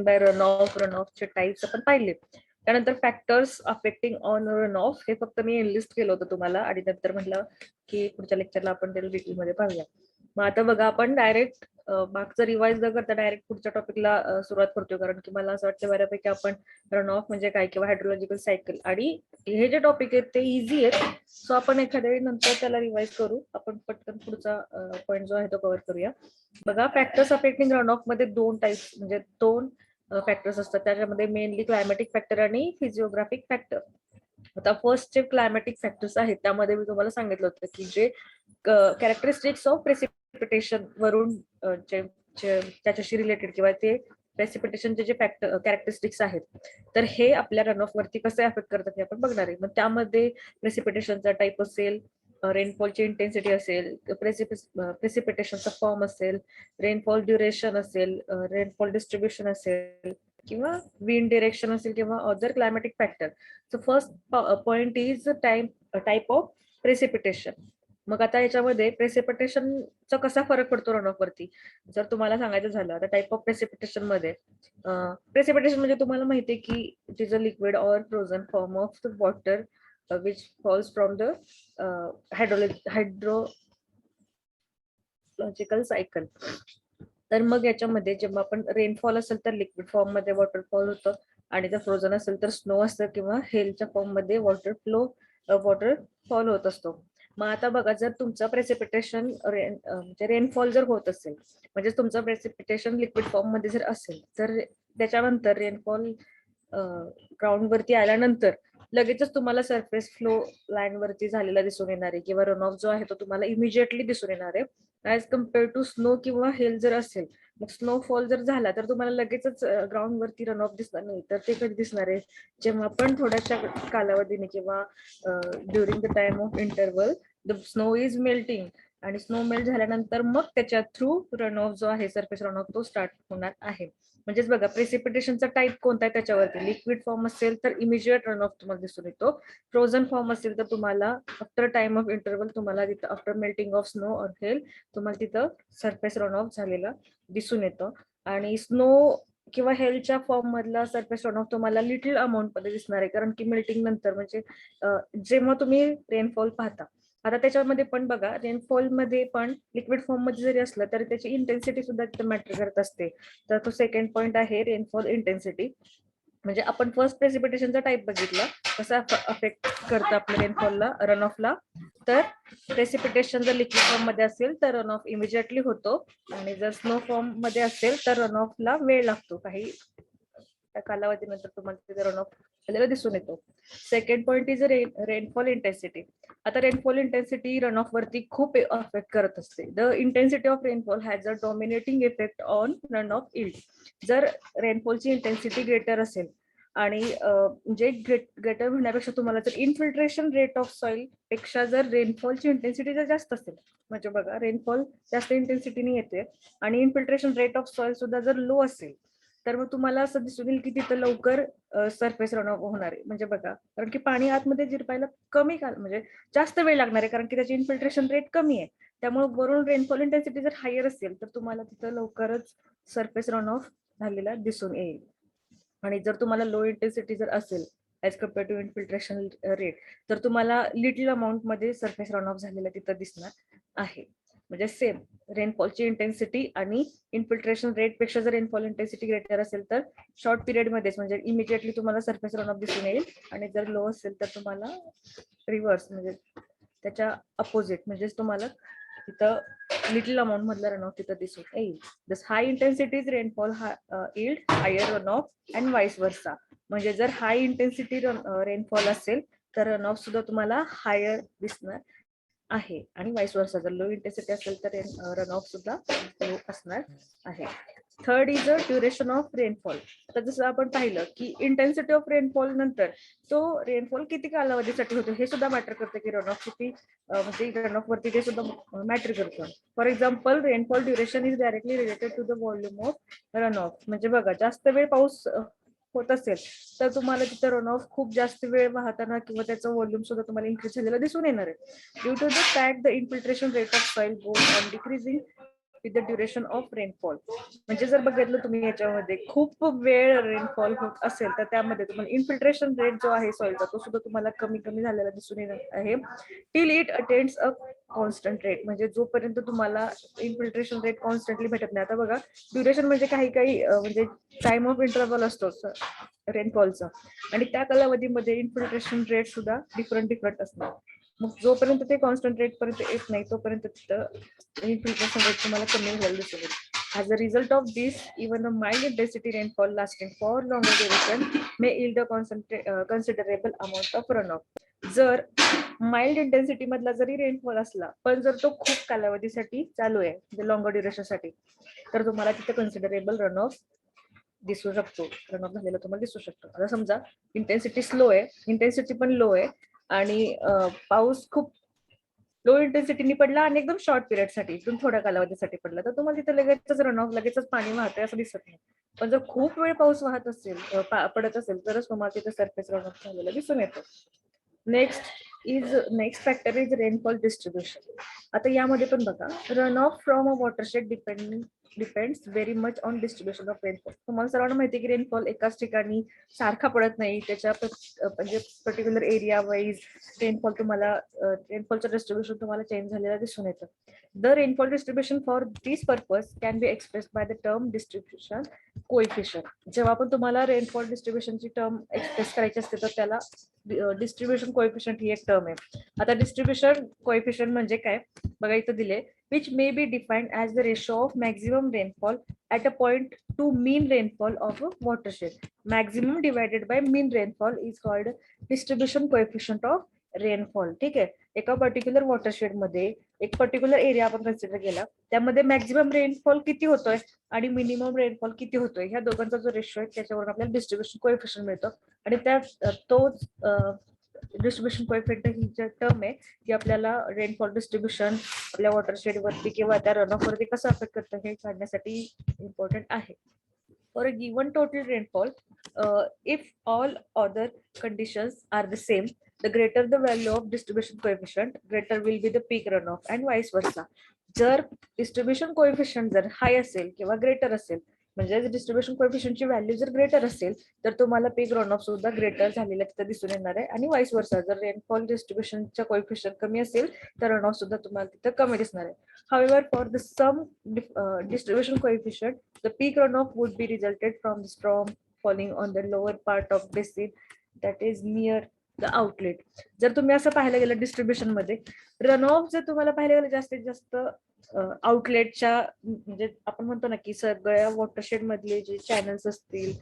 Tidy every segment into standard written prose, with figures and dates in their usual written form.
Bye run ऑफचे types आपण पाहिले. त्यानंतर factors affecting on run of हे फक्त मी लिस्ट केलं होतं तुम्हाला आणि नंतर म्हटलं की पुढच्या लेक्चरला आपण त्याला डिटेलमध्ये पाहूया. मग आता बघा आपण डायरेक्ट मागचं रिवाइज न करता डायरेक्ट पुढच्या टॉपिकला सुरुवात करतोय, कारण की मला असं वाटतं बऱ्यापैकी आपण रन ऑफ म्हणजे काय किंवा हायड्रोलॉजिकल सायकल आणि हे जे टॉपिक आहेत ते इझी आहेत. सो आपण एखाद्या वेळी नंतर त्याला रिवाइज करू. आपण पटकन पुढचा पॉईंट जो आहे तो कव्हर करूया. बघा फॅक्टर्स अफेक्टिंग रन ऑफ मध्ये दोन टाइप्स म्हणजे दोन फॅक्टर्स असतात. त्याच्यामध्ये मेनली क्लायमॅटिक फॅक्टर आणि फिजिओग्राफिक फॅक्टर. आता फर्स्ट जे क्लायमॅटिक फॅक्टर्स आहेत त्यामध्ये मी तुम्हाला सांगितलं होतं की जे कॅरेक्टरिस्टिक्स ऑफ प्रेसिपिटेशन वरून त्याच्याशी रिलेटेड किंवा ते प्रेसिपिटेशनचे जे फॅक्टर कॅरेक्टरिस्टिक्स आहेत तर हे आपल्या रन ऑफ वरती कसे अफेक्ट करतात हे आपण बघणार आहे. मग त्यामध्ये प्रेसिपिटेशनचा टाईप असेल, रेनफॉलची इंटेन्सिटी असेल, प्रेसिपिटेशनचा फॉर्म असेल, रेनफॉल ड्युरेशन असेल, रेनफॉल डिस्ट्रीब्युशन असेल किंवा विंड डिरेक्शन असेल किंवा other climatic factor. So first point is type of precipitation. मग आता याच्यामध्ये प्रेसिपिटेशनचा कसा फरक पडतो रन ऑफ वरती जर तुम्हाला सांगायचं झालं तर टाइप ऑफ प्रेसिपिटेशन मध्ये प्रेसिपिटेशन म्हणजे तुम्हाला माहिती आहे की it is a liquid or frozen form of the water which falls from the hydrological cycle. तर मग याच्यामध्ये जेव्हा आपण रेनफॉल असेल तर लिक्विड फॉर्म मध्ये वॉटरफॉल होतं आणि जर फ्रोझन असेल तर स्नो असतं किंवा हेलच्या फॉर्म मध्ये वॉटरफॉल होत असतो. मग आता बघा जर तुमचं प्रेसिपिटेशन म्हणजे रेनफॉल जर होत असेल म्हणजे तुमचं प्रेसिपिटेशन लिक्विड फॉर्म मध्ये जर असेल तर त्याच्यानंतर रेनफॉल ग्राउंड वरती आल्यानंतर लगेचच तुम्हाला सरफेस फ्लो लाईन वरती झालेला दिसून येणार आहे किंवा रन ऑफ जो आहे तो तुम्हाला इमिजिएटली दिसून येणार आहे ऍज कम्पेअर टू स्नो किंवा हेल जर असेल. मग स्नोफॉल जर झाला तर तुम्हाला लगेचच ग्राउंड वरती रन ऑफ दिसणार नाही. तर ते कधी दिसणार आहे जेव्हा आपण थोड्याशा कालावधीने किंवा during the time of interval the snow is melting आणि स्नो मेल्ट झाल्यानंतर मग त्याच्या थ्रू रन ऑफ जो आहे सरफेस रन ऑफ तो स्टार्ट होणार आहे. म्हणजेच बघा प्रेसिपिटेशनचा टाईप कोणता आहे त्याच्यावरती लिक्विड फॉर्म असेल तर इमिजिएट रन ऑफ तुम्हाला दिसून येतो. फ्रोझन फॉर्म असेल तर तुम्हाला आफ्टर टाइम ऑफ इंटरवल तुम्हाला तिथं after melting of snow or hail तुम्हाला तिथं सरफेस रन ऑफ झालेला दिसून येतो. आणि स्नो किंवा हेलच्या फॉर्म मधला सरफेस रन ऑफ तुम्हाला लिटिल अमाऊंट मध्ये दिसणार आहे कारण की मेल्टिंग नंतर म्हणजे जेव्हा तुम्ही रेनफॉल पाहता आता त्याच्यामध्ये पण बघा रेनफॉल मध्ये पण लिक्विड फॉर्म मध्ये जरी असलं तरी त्याची इंटेन्सिटी सुद्धा तिथे मॅटर करत असते. तर तो सेकंड पॉइंट आहे रेनफॉल इंटेन्सिटी. म्हणजे आपण फर्स्ट प्रेसिपिटेशनचा टाईप बघितला कसा अफेक्ट करतं आपल्या रेनफॉलला रन ऑफला. तर प्रेसिपिटेशन जर लिक्विड फॉर्म मध्ये असेल तर रन ऑफ इमिजिएटली होतो आणि जर स्नो फॉर्म मध्ये असेल तर रन ऑफला वेळ लागतो. काही कालावधीनंतर तुम्हाला तिथे रन ऑफ झालेला दिसून येतो. Second point is rainfall intensity. आता रेनफॉल इंटेन्सिटी रन ऑफ वरती खूप अफेक्ट करत असते. The intensity of rainfall has a dominating effect on run of yield. जर रेनफॉलची इंटेन्सिटी ग्रेटर असेल आणि म्हणजे ग्रेटर म्हणण्यापेक्षा तुम्हाला जर इनफिल्ट्रेशन रेट ऑफ सॉइल पेक्षा जर रेनफॉलची इंटेन्सिटी जर जास्त असेल म्हणजे बघा रेनफॉल जास्त इंटेन्सिटीने येते आणि इनफिल्ट्रेशन रेट ऑफ सॉइल सुद्धा जर लो असेल तर मग तुम्हाला असं दिसून येईल की तिथं लवकर सरफेस रन ऑफ होणार आहे. म्हणजे बघा कारण की पाणी आतमध्ये जिरपायला कमी काल म्हणजे जास्त वेळ लागणार आहे कारण की त्याची इनफिल्ट्रेशन रेट कमी आहे. त्यामुळे वरून रेनफॉल इंटेन्सिटी जर हायर असेल तर तुम्हाला तिथं लवकरच सरफेस रन ऑफ झालेला दिसून येईल. आणि जर तुम्हाला लो इंटेन्सिटी जर असेल as compare to infiltration rate तर तुम्हाला लिटिल अमाऊंट मध्ये सरफेस रन ऑफ झालेला तिथं दिसणार आहे. म्हणजे सेम रेनफॉलची इंटेन्सिटी आणि इनफिल्ट्रेशन रेट पेक्षा जर रेनफॉल इंटेन्सिटी ग्रेटर असेल तर शॉर्ट पिरियड मध्येच म्हणजे इमिजिएटली तुम्हाला सरफेस रन ऑफ दिसून येईल आणि जर लो असेल तर तुम्हाला रिव्हर्स म्हणजे त्याच्या अपोजिट म्हणजे तुम्हाला तिथं लिटिल अमाऊंट मधला रन ऑफ तिथं दिसून येईल. This high intensities rainfall yield higher run off and vice versa. म्हणजे जर हाय इंटेन्सिटी रेनफॉल असेल तर रन ऑफ सुद्धा तुम्हाला हायर दिसणार आहे आणि वाईस वर्सा जर लो इंटेन्सिटी असेल तर रन ऑफ सुद्धा लो असणार आहे. Third is a duration of rainfall. तर जसं आपण पाहिलं की इंटेन्सिटी ऑफ रेनफॉल नंतर तो रेनफॉल किती कालावधीसाठी होतो हे सुद्धा मॅटर करतं की रन ऑफ किती म्हणजे रन ऑफ वरती ते सुद्धा मॅटर करतं. For example rainfall duration is directly related to the volume of run off. म्हणजे बघा जास्त वेळ पाऊस होत असेल तर तुम्हाला तिथं रन ऑफ खूप जास्त वेळ वाहताना किंवा त्याचं व्हॉल्यूम सुद्धा तुम्हाला इन्क्रीज झालेला दिसून येणार आहे. Due to the fact the infiltration rate of soil goes on decreasing with the duration of rainfall. म्हणजे जर बघितलं तुम्ही याच्यामध्ये खूप वेळ रेनफॉल होत असेल तर त्यामध्ये तुम्हाला इन्फिल्ट्रेशन रेट जो आहे सॉइलचा तो सुद्धा तुम्हाला कमी कमी झालेला दिसून येणार आहे. Till it attends a constant rate, म्हणजे जोपर्यंत तुम्हाला इन्फिल्ट्रेशन रेट कॉन्स्टंटली भेटत नाही. आता बघा ड्युरेशन म्हणजे काही म्हणजे टाइम ऑफ इंटरव्हल असतो रेनफॉलचा, आणि त्या कालावधीमध्ये इन्फिल्ट्रेशन रेट सुद्धा डिफरंट असणार. मग जोपर्यंत ते कॉन्स्टंट रेट पर्यंत येत नाही तोपर्यंत तिथं इन्फिल्ट्रेशन रेट तुम्हाला कमी झालेलं दिसून येईल. As a result of this, even a mild intensity rainfall lasting for longer duration may yield a considerable amount of runoff. जर माइल्ड इंटेन्सिटी मधला जरी रेनफॉल असला पण जर तो खूप कालावधीसाठी चालू आहे म्हणजे लॉंगर ड्युरेशन साठी, तर तुम्हाला तिथे कन्सिडरेबल रन ऑफ दिसू शकतो, रन ऑफ झालेला तुम्हाला दिसू शकतो. आता समजा इंटेन्सिटी स्लो आहे, इंटेन्सिटी पण लो आहे, आणि पाऊस खूप लो इंटेन्सिटीनी पडला आणि एकदम शॉर्ट पिरियड साठी एकदम थोड्या कालावधीसाठी पडला, तर तुम्हाला तिथे लगेचच रन ऑफ लगेचच पाणी वाहतंय असं दिसत नाही. पण जर खूप वेळ पाऊस वाहत असेल पडत असेल तरच तुम्हाला तिथे सरफेस रन ऑफ झालेलं दिसून येतं. Next factor is rainfall distribution. आता यामध्ये पण बघा run of from a watershed depends very much on distribution of rainfall. तुम्हाला सर्वांना माहिती आहे की रेनफॉल एकाच ठिकाणी सारखा पडत नाही, त्याच्या म्हणजे पर्टिक्युलर एरिया वाईज रेनफॉलचं डिस्ट्रीब्युशन तुम्हाला चेंज झालेलं दिसून येतं. The rainfall distribution for this purpose can be express by the term distribution coefficient. जेव्हा पण तुम्हाला रेनफॉल डिस्ट्रीब्युशनची टर्म एक्सप्रेस करायची असते तर त्याला डिस्ट्रीब्युशन कोएफिशियंट ही एक टर्म आहे. आता डिस्ट्रीब्युशन कोएफिशियंट म्हणजे काय बघा इथं दिले, which may be defined as the ratio of maximum rainfall at a point to mean rainfall of a watershed. Maximum divided by mean rainfall is called distribution coefficient of rainfall. ठीक आहे, एका particular watershed मध्ये एक particular area आपण consider केला, त्यामध्ये maximum rainfall किती होतोय आणि मिनिमम रेनफॉल किती होतोय, ह्या दोघांचा जो रेशो आहे त्याच्यावरून आपल्याला डिस्ट्रीब्युशन कोएफिशियंट मिळतं. आणि तोच डिस्ट्रीब्युशन कोएफिशियंट ही जी टर्म आहे ती आपल्याला रेनफॉल डिस्ट्रीब्युशन आपल्या वॉटरशेड वरती किंवा त्या रन ऑफ वरती कसं अफेक्ट करतं हे काढण्यासाठी इम्पॉर्टंट आहे. For a given total rainfall, if all other conditions are the same, the greater the value of distribution coefficient, greater will be the peak runoff and vice versa. जर distribution coefficient जर हाय असेल किंवा greater असेल, म्हणजे distribution कोएफिशियंटची value जर greater असेल तर तुम्हाला पीक रन ऑफ सुद्धा ग्रेटर झालेला तिथं दिसून येणार आहे, आणि वाईस वर्सा जर रेनफॉल डिस्ट्रीब्युशनच्या कोएफिशियंट कमी असेल तर रन ऑफ सुद्धा तुम्हाला तिथं कमी दिसणार आहे. However, for the sum distribution coefficient, the peak runoff would be resulted from the storm falling on the lower part of basin that is near the outlet. जर तुम्ही असं पाहायला गेलं डिस्ट्रीब्युशन मध्ये रन ऑफ जर तुम्हाला पाहायला गेलं जास्तीत जास्त आउटलेटच्या, म्हणजे आपण म्हणतो ना की सगळ्या वॉटरशेड मधले जे चॅनल्स असतील,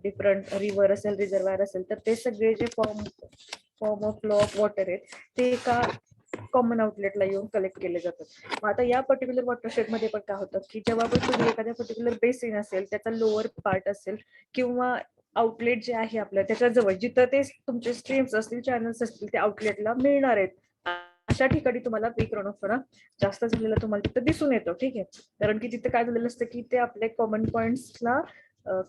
डिफरंट रिव्हर असेल रिझर्वायर असेल, तर ते सगळे जे form of flow of water आहेत ते एका कॉमन आउटलेटला येऊन कलेक्ट केले जातात. मग आता या पर्टिक्युलर वॉटरशेड मध्ये पण काय होतं की जेव्हा पण तुम्ही एखाद्या पर्टिक्युलर बेसिन असेल त्याचा लोअर पार्ट असेल किंवा आउटलेट जे आहे आपलं त्याच्या जवळ जिथं ते तुमचे स्ट्रीम्स असतील चॅनल्स असतील ते आउटलेटला मिळणार आहेत, अशा ठिकाणी तुम्हाला पीक रन ऑफ जास्त झालेला तुम्हाला तिथं दिसून येतो. ठीक आहे, कारण की तिथं काय झालेलं असतं की ते आपल्या कॉमन पॉइंट्सला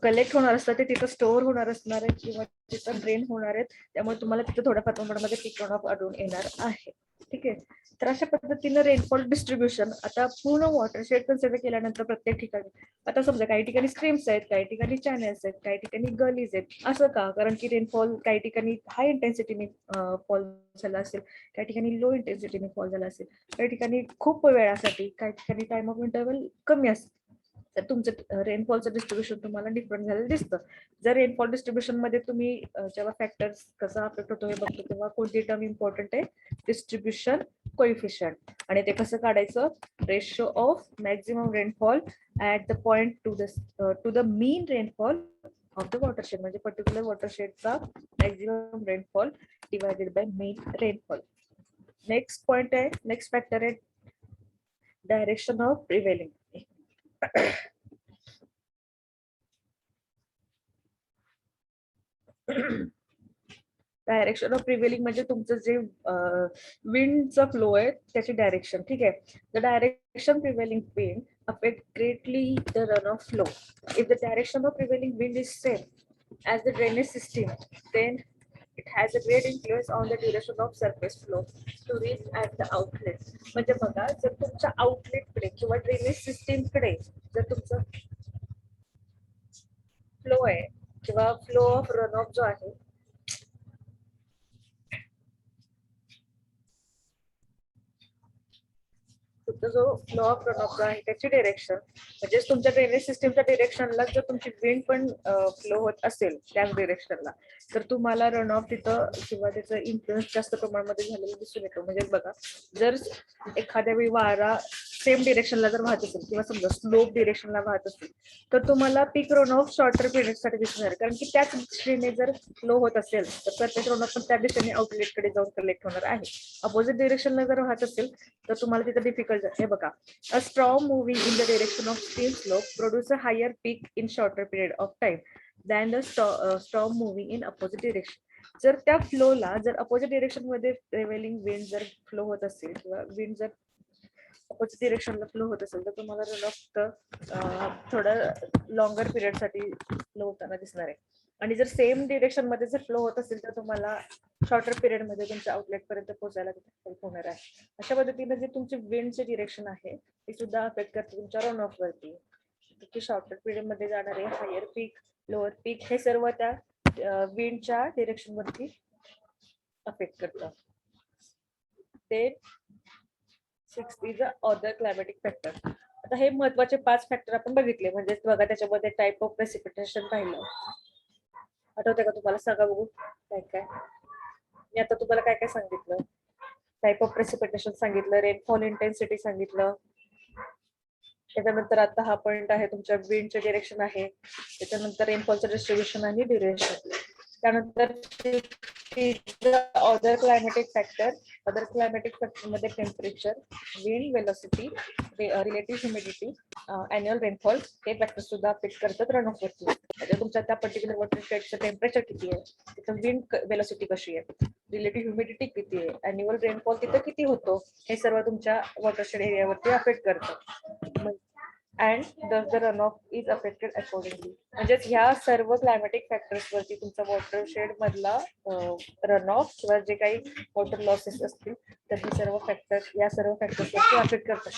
कलेक्ट होणार असतात, ते तिथं स्टोअर होणार असणार आहे किंवा तिथं ड्रेन होणार आहेत, त्यामुळे तुम्हाला तिथं थोड्याफार प्रमाणामध्ये पीक रन ऑफ आढळून येणार आहे. ठीक आहे, तर अशा पद्धतीनं रेनफॉल डिस्ट्रीब्युशन आता पूर्ण वॉटरशेड कन्सिडर केल्यानंतर प्रत्येक ठिकाणी, आता समजा काही ठिकाणी स्ट्रीम्स आहेत, काही ठिकाणी चॅनल्स आहेत, काही ठिकाणी गलीज आहेत. असं का, कारण की रेनफॉल काही ठिकाणी हाय इंटेन्सिटीने फॉल झाला असेल, काही ठिकाणी लो इंटेन्सिटीने फॉल झाला असेल, काही ठिकाणी खूप वेळासाठी, काही ठिकाणी टाइम ऑफ इंटरव्हल कमी असेल, तर तुमचं रेनफॉलचं डिस्ट्रीब्युशन तुम्हाला डिफरंट झालेलं दिसतं. जर रेनफॉल डिस्ट्रीब्युशन मध्ये तुम्ही जेव्हा फॅक्टर्स कसा अफेक्ट होतो हे बघतो तेव्हा कोणती टर्म इम्पॉर्टंट आहे, डिस्ट्रीब्युशन कोएफिशियंट. आणि ते कसं काढायचं, ratio of maximum rainfall at the point to the mean rainfall of the watershed, म्हणजे पर्टिक्युलर वॉटरशेडचा maximum rainfall divided by mean rainfall. Next point आहे, नेक्स्ट फॅक्टर आहे direction of prevailing. Direction of prevailing म्हणजे तुमचं जे विंडचा flow आहे त्याची direction. ठीक आहे, the direction prevailing wind affect greatly the runoff flow. If the direction of prevailing wind is same as the drainage system, then It has a great influence on the duration of surface flow to reach at the outlet. म्हणजे बघा जर तुमच्या आउटलेटकडे किंवा drainage सिस्टीमकडे जर तुमचा flow आहे किंवा flow of run of जो आहे तुमचा जो फ्लो ऑफ रन ऑफ आहे त्याची डिरेक्शन म्हणजे तुमच्या ड्रेनेज सिस्टीमच्या डिरेक्शनला जर तुमची विंड पण फ्लो होत असेल त्याच डिरेक्शनला तर तुम्हाला रन ऑफ तिथं किंवा त्याचं इन्फ्लुएन्स जास्त प्रमाणामध्ये झालेलं दिसून येतो. म्हणजे बघा जर एखाद्या वेळी वारा सेम डिरेक्शनला जर वाहत असेल किंवा समजा स्लोप डिरेक्शनला वाहत असेल तर तुम्हाला पीक रन ऑफ शॉर्टर पिरियडसाठी दिसून येणार कारण की त्याच दिशेने जर फ्लो होत असेल तर प्रत्येक रन ऑफ पण त्या दिशेने आउटलेटकडे जाऊन कलेक्ट होणार आहे. अपोजिट डिरेक्शनला जर वाहत असेल तर तुम्हाला तिथं डिफिकल्ट आहे. बघा a storm moving in the direction of stream slope produce a higher peak in shorter period of time than the storm moving in opposite direction. जर त्या फ्लोला जर अपोजिट डिरेक्शन मध्ये प्रिव्हेलिंग विंड जर फ्लो होत असेल किंवा विंड जर अपोजिट डिरेक्शनला फ्लो होत असेल तर तुम्हाला रन ऑफ थोडं लॉंगर पिरियड साठी फ्लो होताना दिसणार आहे. आणि जर सेम डिरेक्शन मध्ये जर फ्लो होत असेल तर तुम्हाला शॉर्टर पिरियड मध्ये तुमच्या आउटलेट पर्यंत पोहोचायला हेल्प होणार आहे. अशा पद्धतीने जे तुमचे विंडचे डिरेक्शन आहे ते सुद्धा अफेक्ट करते तुमच्या रन ऑफ वरती. की शॉर्टर पिरियड मध्ये जाणारे हायर पीक लोअर पीक हे सर्व त्या विंडच्या डिरेक्शन वरती अफेक्ट करतात. ते 6 इज अदर क्लायमॅटिक फॅक्टर. आता हे महत्वाचे 5 फॅक्टर आपण बघितले म्हणजे बघा त्याच्यामध्ये टाइप ऑफ प्रेसिपिटेशन पाहिलं. आठवते का तुम्हाला? सांगा बघू काय काय. मी आता तुम्हाला काय काय सांगितलं. टाइप ऑफ प्रेसिपिटेशन सांगितलं, रेनफॉल इंटेन्सिटी सांगितलं, त्याच्यानंतर आता हा पॉइंट आहे तुमच्या विंडचे डिरेक्शन आहे, त्याच्यानंतर रेनफॉलचं डिस्ट्रीब्युशन आणि ड्युरेशन, त्यानंतर अदर क्लायमॅटिक फॅक्टर मध्ये temperature, wind velocity, relative humidity, annual rainfall हे फॅक्टर सुद्धा अफेक्ट करतात रन ऑफ वरती. म्हणजे तुमच्या त्या पर्टिक्युलर वॉटर शेडचं टेम्परेचर किती आहे, तिथं विंड वेलोसिटी कशी आहे, रिलेटिव्ह ह्युमिडिटी किती आहे, अॅन्युअल रेनफॉल तिथं किती होतो, हे सर्व तुमच्या वॉटरशेड एरियावरती अफेक्ट करतं. And the run of is affected accordingly. म्हणजेच ह्या सर्व क्लायमॅटिक फॅक्टर्स वरती तुमचा वॉटरशेड मधला रन ऑफ किंवा जे काही वॉटर लॉसेस असतील तर हे सर्व फॅक्टर्स या सर्व फॅक्टर्स वरती अफेक्ट करतात.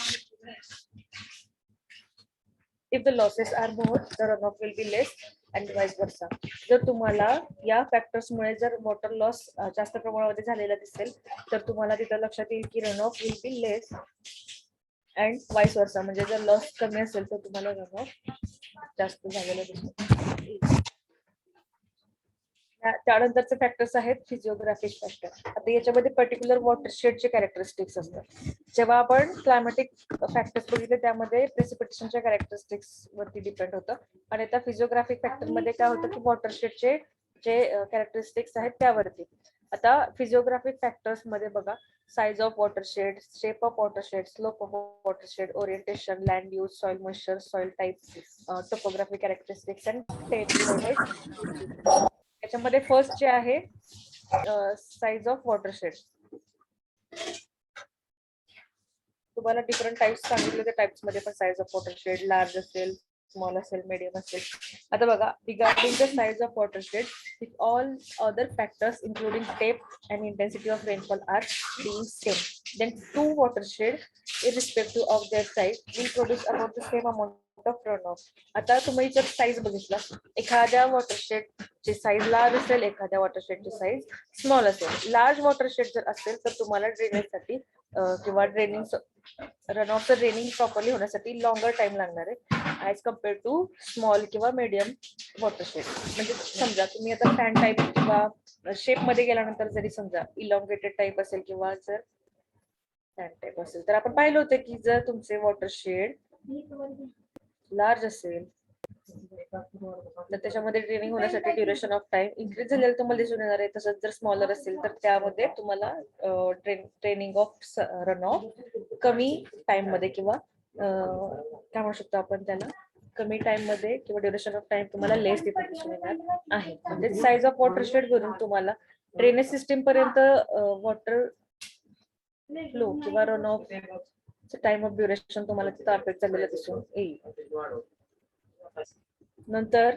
If the losses are more the run off will be less and vice versa. जर तुम्हाला या फॅक्टर्समुळे जर वॉटर लॉस जास्त प्रमाणामध्ये झालेला दिसेल तर तुम्हाला तिथं लक्षात येईल की run off will be less and vice versa. म्हणजे जर लॉस कमी असेल तर तुम्हाला रन ऑफ जास्त झालेला दिसेल. त्यानंतरचे फॅक्टर्स आहेत फिजिओग्राफिक फॅक्टर. आता याच्यामध्ये पर्टिक्युलर वॉटरशेडचे कॅरेक्टरिस्टिक्स असतात. जेव्हा आपण क्लायमॅटिक फॅक्टर्स बघितले त्यामध्ये प्रेसिपिटेशनच्या कॅरेक्टरिस्टिक्स वरती डिपेंड होतं आणि त्या फिजिओग्राफिक फॅक्टर मध्ये काय होतं की वॉटरशेडचे जे कॅरेक्टरिस्टिक्स आहेत त्यावरती. आता फिजिओग्राफिक फॅक्टर्स मध्ये बघा size of watershed, shape of watershed, slope of watershed, orientation, land use, soil moisture, soil type, topographic characteristics and त्याच्यामध्ये फर्स्ट जे आहे साइज ऑफ वॉटरशेड. तुम्हाला डिफरंट टाइप्स सांगितले त्या टाइप्स मध्ये पण साइज ऑफ वॉटरशेड लार्ज असेल, स्मॉल असेल, मीडियम असेल. आता बघा regarding the size of watershed if all other factors including depth and intensity of rainfall are being same then to watershed irrespective of their size will produce about the same amount of runoff. आता तुम्ही जर size बघितला एखाद्या वॉटरशेडची size large असेल, एखाद्या वॉटरशेडची size small असेल. Large watershed जर असेल तर तुम्हाला ड्रेनेजसाठी किंवा ड्रेनिंग रन ऑफचं ड्रेनिंग प्रॉपरली होण्यासाठी लॉंगर टाइम लागणार आहे ऍज कम्पेअर टू स्मॉल किंवा मीडियम वॉटरशेड. म्हणजे समजा तुम्ही आता फॅन टाईप किंवा शेप मध्ये गेल्यानंतर जरी समजा इलॉंगेटेड टाईप असेल किंवा जर टाईप असेल तर आपण पाहिलं होतं की जर तुमचे वॉटरशेड लार्ज असेल तर त्याच्यामध्ये ड्रेनिंग होण्यासाठी ड्युरेशन ऑफ टाइम इन्क्रीज झालेलं तुम्हाला दिसून येणार आहे. तसंच जर स्मॉलर असेल तर त्यामध्ये तुम्हाला ड्रेनिंग ऑफ रन ऑफ कमी टाइम मध्ये किंवा काय म्हणू शकतो आपण त्याला कमी टाइम मध्ये किंवा ड्युरेशन ऑफ टाइम तुम्हाला लेस तिथे दिसून येणार आहे. म्हणजे साइज ऑफ वॉटरशेड वरून तुम्हाला ड्रेनेज सिस्टीम पर्यंत वॉटर फ्लो किंवा run of time of duration तुम्हाला तिथं अफेक्ट झालेलं दिसून येईल. नंतर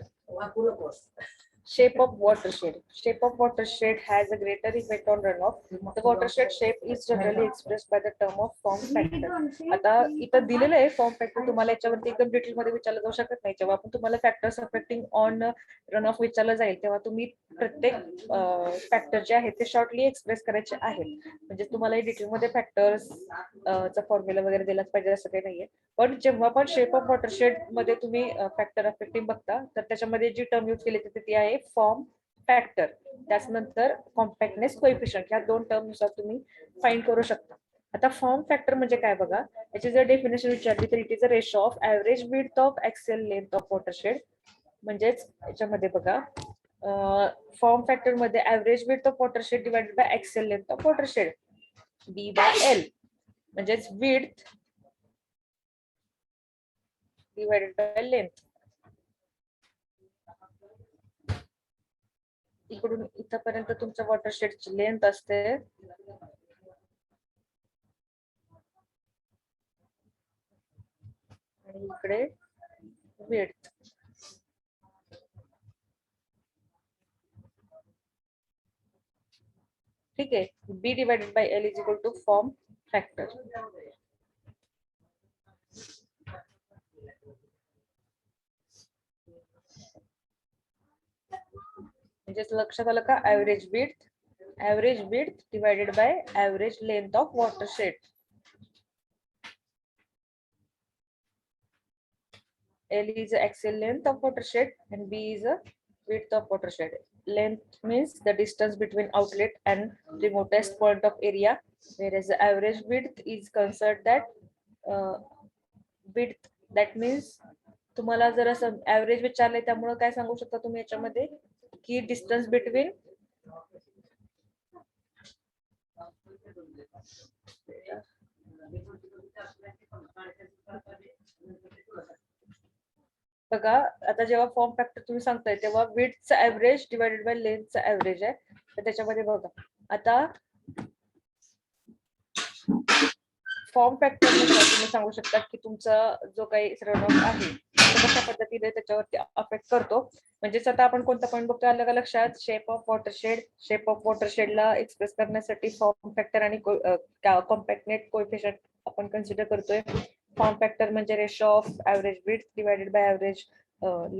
Shape of watershed. Shape of watershed has a greater effect on runoff. The watershed shape is generally expressed by the term of form factor. आता इथं दिलेलं आहे फॉर्म फॅक्टर, तुम्हाला याच्यावरती एकदम डिटेल मध्ये विचारलं जाऊ शकत नाही. जेव्हा आपण तुम्हाला factors affecting on run of विचारलं जाईल तेव्हा तुम्ही प्रत्येक फॅक्टर जे आहेत ते शॉर्टली एक्सप्रेस करायचे आहेत. म्हणजे तुम्हाला डिटेल मध्ये फॅक्टर्स चा फॉर्म्युला वगैरे दिलाच पाहिजे असं काही नाहीये. पण जेव्हा पण शेप ऑफ वॉटरशेड मध्ये तुम्ही फॅक्टर अफेक्टिंग बघता तर त्याच्यामध्ये जी टर्म यूज केली जाते ती आहे फॉर्म फॅक्टर. त्याच्यानंतर कॉम्पॅक्टनेस कोएफिशियंट, ह्या दोन टर्म नुसार तुम्ही फाइंड करू शकता. आता फॉर्म फॅक्टर म्हणजे काय बघा, याची जर डेफिनेशन विचारली तर it is a ratio of average width of axial length of watershed. म्हणजेच याच्यामध्ये बघा फॉर्म फॅक्टर मध्ये average width of watershed divided by axial length of watershed, B by L. म्हणजेच विड्थ डिवाइडेड बाय लेंथ. इकडून इथपर्यंत तुमच्या वॉटरशेडची length असते आणि इकडे विड्थ. ठीक आहे, B divided by L is equal to form factor. म्हणजे लक्षात आलं का, average width divided by average length of watershed. L is the axial length of watershed and B is the width of watershed. Length means the distance between outlet and remotest point of area, whereas the average width is considered that width. That means तुम्हाला जर असं average विचारलंय त्यामुळे काय सांगू शकता तुम्ही याच्यामध्ये की डिस्टन्स बिटवीन बघा, आता जेव्हा फॉर्म फॅक्टर तुम्ही सांगताय तेव्हा विड्थचा ऍव्हरेज डिवाइडेड बाय लेंथचा ऍव्हरेज आहे. तर त्याच्यामध्ये बघा आता फॉर्म फॅक्टर तुम्ही सांगू शकता की तुमचा जो काही रन ऑफ आहे तो कशा पद्धतीने त्याच्यावरती अफेक्ट करतो. म्हणजेच आता आपण कोणता पॉईंट बघतो आलं का लक्षात, शेप ऑफ वॉटरशेडला एक्सप्रेस करण्यासाठी फॉर्म फॅक्टर आणि कॉम्पॅक्टनेस कोएफिशियंट आपण कन्सिडर करतोय. फॉर्म फॅक्टर म्हणजे ratio of average width divided by average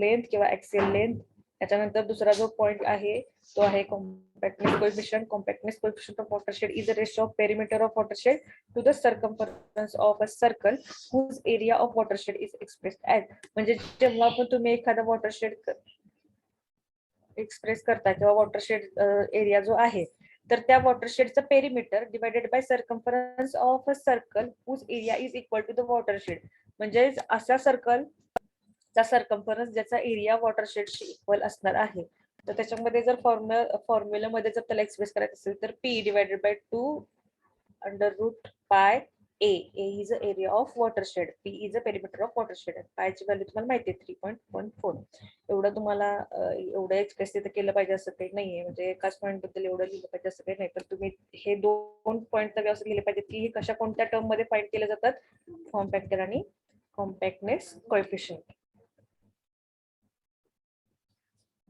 length किंवा ऍक्सियल लेंथ. त्याच्यानंतर दुसरा जो पॉइंट आहे तो आहे compactness coefficient. Compactness coefficient of watershed is a ratio of perimeter of watershed to the circumference of a circle whose area of watershed is expressed as. म्हणजे जेव्हा पण तुम्ही एखादा वॉटरशेड एक्सप्रेस करता किंवा वॉटरशेड एरिया जो आहे तर त्या वॉटरशेडचं perimeter divided by circumference of a circle whose area is equal to the watershed. म्हणजे असा सर्कलचा सर्कम्फरन्स ज्याचा एरिया वॉटरशेडशी इक्वल असणार आहे. तर त्याच्यामध्ये जर फॉर्म्युलामध्ये जर त्याला एक्सप्रेस करायचं असेल तर P divided by 2 under root pi a. A is the area of watershed, P is the perimeter of watershed. pi ची व्हॅल्यू तुम्हाला माहिती आहे 3.14. एवढं तुम्हाला एवढं एक्सप्रेस तिथे केलं पाहिजे असं काही नाहीये. म्हणजे एकाच पॉईंट बद्दल एवढं लिहिलं पाहिजे असं काही नाही. पण तुम्ही हे दोन पॉईंट तर व्यवस्थित लिहिले पाहिजे की हे कशा कोणत्या टर्म मध्ये फाइंड केले जातात, फॉर्म फॅक्टर आणि कॉम्पॅक्टनेस कोएफिशियंट.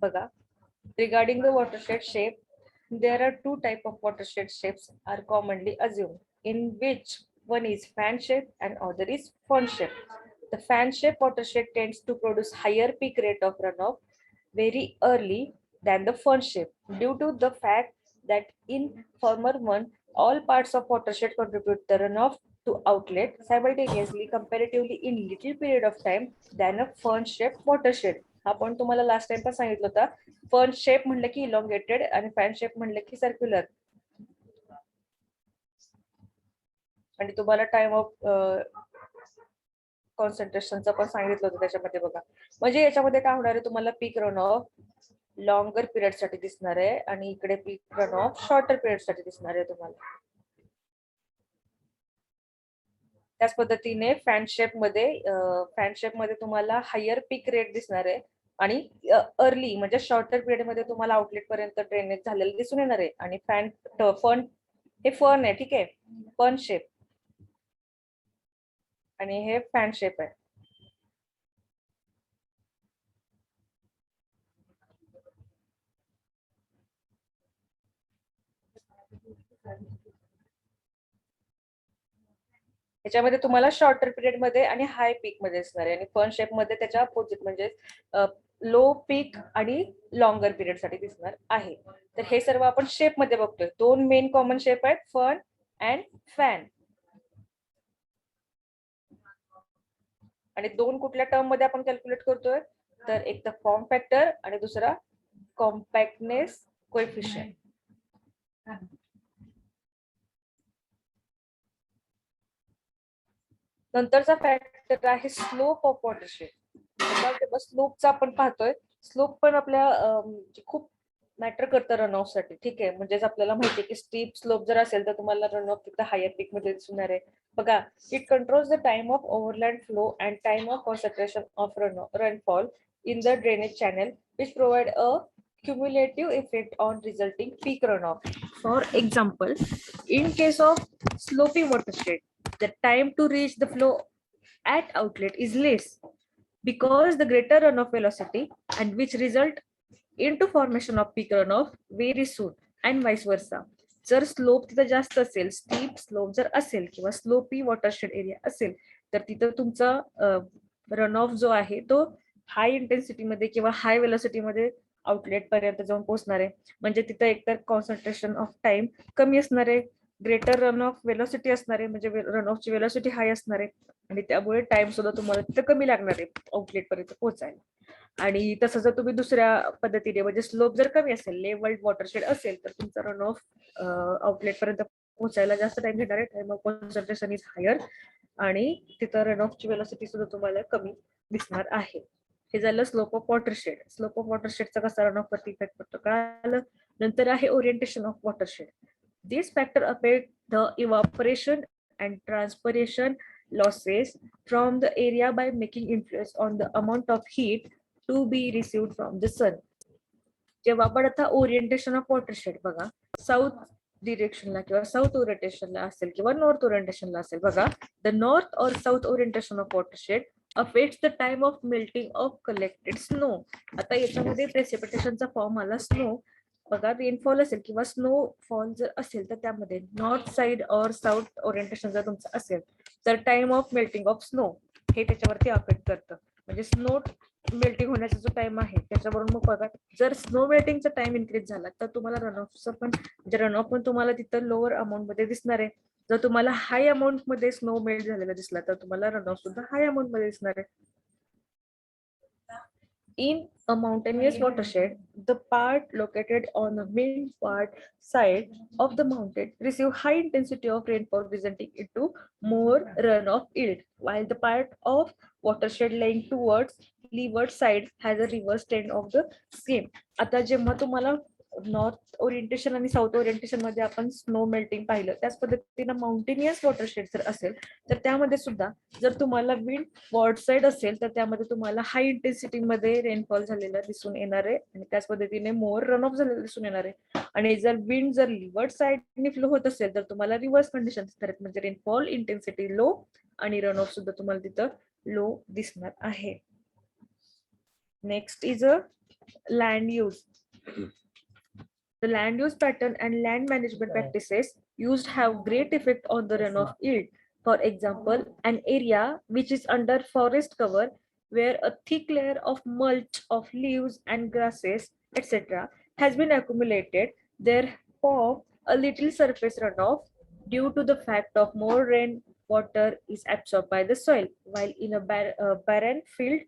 बघा, regarding the watershed shape, there are two type of watershed shapes are commonly assumed, in which one is fan shape and other is fern shape. The fan shape watershed tends to produce higher peak rate of runoff very early than the fern shape, due to the fact that in former one all parts of watershed contribute the runoff to outlet simultaneously comparatively in little period of time than a fern shape watershed. आपण तुम्हाला last time पण सांगितलं होतं, fern shape म्हणलं की elongated आणि fan shape म्हणलं की सर्क्युलर. आणि तुम्हाला टाइम ऑफ कॉन्सन्ट्रेशनचं पण सांगितलं होतं त्याच्यामध्ये बघा. म्हणजे याच्यामध्ये काय होणार आहे, तुम्हाला पीक रन ऑफ लॉंगर पिरियड साठी दिसणार आहे आणि इकडे पीक रन ऑफ शॉर्टर पिरियड साठी दिसणार आहे तुम्हाला. त्याच पद्धतीने फॅन शेप मध्ये तुम्हाला हायर पीक रेट दिसणार आहे आणि अर्ली म्हणजे शॉर्टर पिरियड मध्ये तुम्हाला आउटलेट पर्यंत ड्रेनेज झालेलं दिसून येणार आहे. आणि फर्न हे फर्न आहे, ठीक आहे, फर्न शेप, आणि हे फॅन शेप आहे. त्याच्यामध्ये तुम्हाला शॉर्टर पिरियड मध्ये आणि हाय पीक मध्ये असणार आहे आणि फन शेप मध्ये त्याच्या अपोजिट म्हणजे लो पीक आणि लॉंगर पिरियड साठी दिसणार आहे. तर हे सर्व आपण शेप मध्ये बघतोय. दोन मेन कॉमन शेप आहेत, फन अँड फॅन. आणि दोन कुठल्या टर्म मध्ये आपण कॅल्क्युलेट करतोय, तर एक तर फॉर्म फॅक्टर आणि दुसरा कॉम्पॅक्टनेस कोएफिशियंट. नंतरचा फॅक्टर आहे स्लोप ऑफ वॉटरशेड. स्लोपचा आपण पाहतोय. स्लोप पण आपल्या खूप मॅटर करतं रन ऑफ साठी. ठीक आहे, म्हणजेच आपल्याला माहिती आहे की स्टीप स्लोप जर असेल तर तुम्हाला रन ऑफ तिथं हायर पीक मध्ये दिसणार आहे. बघा, it controls the time of overland flow and time of concentration of rainfall in the drainage channel, which provide a cumulative effect on resulting peak runoff. For example, in case of slopy watershed, the time to reach the flow at outlet is less because the greater runoff velocity and which result into formation of peak runoff very soon and vice versa. जर slope तिथं जास्त असेल, steep slope जर असेल किंवा sloppy watershed area असेल, तर तिथं तुमचा रन ऑफ जो आहे तो हाय इंटेन्सिटी मध्ये किंवा हाय वेलोसिटी मध्ये आउटलेट पर्यंत जाऊन पोहोचणार आहे. म्हणजे तिथं एकतर कॉन्सन्ट्रेशन ऑफ टाइम कमी असणार आहे, ग्रेटर रन ऑफ वेलोसिटी असणार आहे, म्हणजे रन ऑफची वेलोसिटी हाय असणार आहे आणि त्यामुळे टाइम सुद्धा तुम्हाला तिथं कमी लागणार आहे आउटलेट पर्यंत पोहोचायला. आणि तसं जर तुम्ही दुसऱ्या पद्धतीने म्हणजे स्लोप जर कमी असेल, लेवल्ड वॉटरशेड असेल, तर तुमचा रन ऑफ आउटलेट पर्यंत पोहोचायला जास्त टाइम घेणार आहे. Time of concentration is higher आणि तिथं रन ऑफची वेलोसिटी सुद्धा तुम्हाला कमी दिसणार आहे. हे झालं slope of watershed. Slope of वॉटरशेडचा कसा रन ऑफ वरती इफेक्ट पडतो कळालं. नंतर आहे orientation of watershed. This factor affect the evaporation and transpiration losses from the area by making influence on the amount of heat to be received from the sun. जेव्हा आपण आता orientation of watershed बघा, south डिरेक्शनला किंवा south ओरिएंटेशनला असेल किंवा north ओरिएंटेशनला असेल, बघा, the north और south orientation of watershed affects the time of melting of collected snow. आता याच्यामध्ये प्रेसिपिटेशनचा फॉर्म आला स्नो. बघा, रेनफॉल असेल किंवा स्नोफॉल जर असेल तर त्यामध्ये नॉर्थ साइड और साऊथ ओरिएंटेशन जर तुमचं असेल तर time of melting of snow हे त्याच्यावरती अफेक्ट करतं. म्हणजे स्नो मेल्टिंग होण्याचा जो टाइम आहे त्याच्यावरून मग बघा, जर स्नो मेल्टिंगचा टाइम इन्क्रीज झाला तर तुम्हाला रनऑफचं पण म्हणजे रनऑफ पण तुम्हाला तिथं लोअर अमाऊंट मध्ये दिसणार आहे. जर तुम्हाला हाय अमाऊंट मध्ये स्नो मेल्ट झालेला दिसला तर तुम्हाला रनऑफ सुद्धा हाय अमाऊंट मध्ये दिसणार आहे. In a mountainous watershed, the part located on the windward side of the mountain receive high intensity of rainfall, resulting into more runoff yield, while the part of watershed lying towards leeward side has a reverse trend of the same. आता जेव्हा तुम्हाला north orientation आणि south orientation मध्ये आपण snow melting पाहिलं, त्याच पद्धतीनं mountainous watershed जर असेल तर त्यामध्ये सुद्धा जर तुम्हाला विंड वॉर्ड साइड असेल तर त्यामध्ये तुम्हाला हाय इंटेन्सिटी मध्ये रेनफॉल झालेला दिसून येणार आहे आणि त्याच पद्धतीने मोर रन ऑफ झालेला दिसून येणार आहे. आणि जर विंड जर लिवर्ड साइडने फ्लो होत असेल तर तुम्हाला रिव्हर्स कंडिशन दिसणार आहेत, म्हणजे रेनफॉल इंटेन्सिटी लो आणि रन ऑफ सुद्धा तुम्हाला तिथं लो दिसणार आहे. Next is a land use. The land use pattern and land management practices used have great effect on the runoff yield. For example, an area which is under forest cover where a thick layer of mulch of leaves and grasses, etc., has been accumulated, there form a little surface runoff due to the fact of more rain water is absorbed by the soil, while in a barren field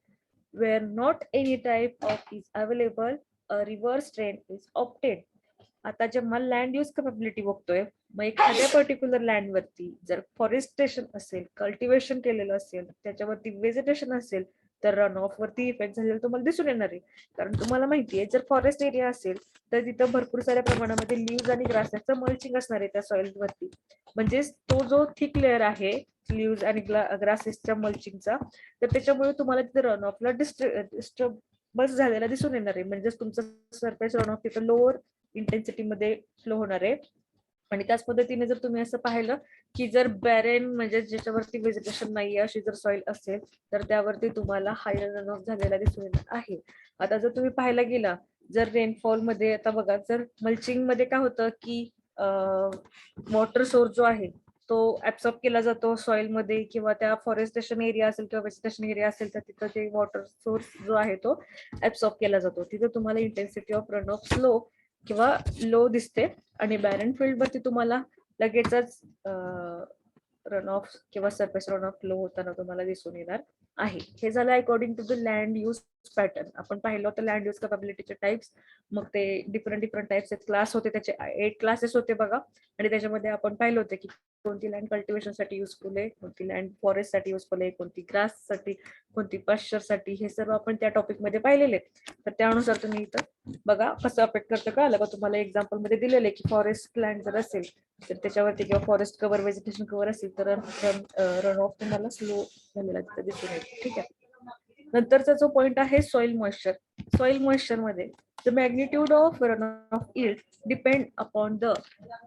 where not any type of is available, a reverse trend is obtained. आता जेव्हा land use capability बघतोय, मग एखाद्या particular land वरती जर forestation असेल, cultivation केलेलं असेल, त्याच्यावरती व्हेजिटेशन असेल तर रन ऑफ वरती इफेक्ट झालेला तुम्हाला दिसून येणार आहे. कारण तुम्हाला माहितीये जर फॉरेस्ट एरिया असेल तर तिथं भरपूर साऱ्या प्रमाणामध्ये लिव्ज आणि ग्रासचं मल्चिंग असणार आहे त्या सॉइल वरती. म्हणजे तो जो थिक लेअर आहे लिव्ज आणि ग्रासेसच्या मल्चिंगचा, तर त्याच्यामुळे तुम्हाला तिथे रन ऑफला डिस्टर्बन्स झालेला दिसून येणार आहे. म्हणजे तुमचं सरफेस रन ऑफ तिथं लोअर इंटेन्सिटी मध्ये फ्लो होणार आहे. आणि त्याच पद्धतीने जर तुम्ही असं पाहिलं की जर बॅरेन म्हणजे ज्याच्यावरती व्हेजिटेशन नाहीये अशी जर सॉइल असेल तर त्यावरती तुम्हाला हायर रन ऑफ झालेला दिसून येणार आहे. आता जर तुम्ही पाहायला गेला जर रेनफॉल मध्ये, आता बघा, जर मल्चिंग मध्ये काय होतं की वॉटर सोर्स जो आहे तो ऍब्सॉर्ब केला जातो सॉइल मध्ये, किंवा त्या फॉरेस्टेशन एरिया असेल किंवा वेजिटेशन एरिया असेल तर तिथं ते वॉटर सोर्स जो आहे तो ऍब्सॉर्ब केला जातो. तिथे तुम्हाला intensity of run off slow किंवा लो दिसते, आणि बॅरन फील्ड वरती तुम्हाला लगेचच रन ऑफ किंवा सरफेस रन ऑफ लो होताना तुम्हाला दिसून येणार आहे. हे झालं according to the land use pattern. आपण पाहिलं होतं लँड यूज कॅपेबिलिटीचे टाइप्स, मग ते डिफरंट टाइप्स क्लास होते, त्याचे 8 क्लासेस होते बघा. आणि त्याच्यामध्ये आपण पाहिलं होतं की कोणती लँड कल्टिवेशन साठी युजफुल आहे, कोणती लँड फॉरेस्ट साठी युजफुल आहे, कोणती ग्रास साठी, कोणती पाश्चर साठी, हे सर्व आपण त्या टॉपिक मध्ये पाहिलेले. तर त्यानुसार तुम्ही इथं बघा कसं अफेक्ट करतं का आलं का. तुम्हाला एक्झाम्पल मध्ये दिलेले की फॉरेस्ट लँड जर असेल तर त्याच्यावरती, किंवा फॉरेस्ट कव्हर वेजिटेशन कव्हर असेल तर रन ऑफ तुम्हाला स्लो झालेला तिथं दिसून येईल. ठीक आहे. नंतरचा जो पॉइंट आहे सॉइल मॉइश्चर. सॉइल मॉइश्चर मध्ये the magnitude of runoff yield depend upon the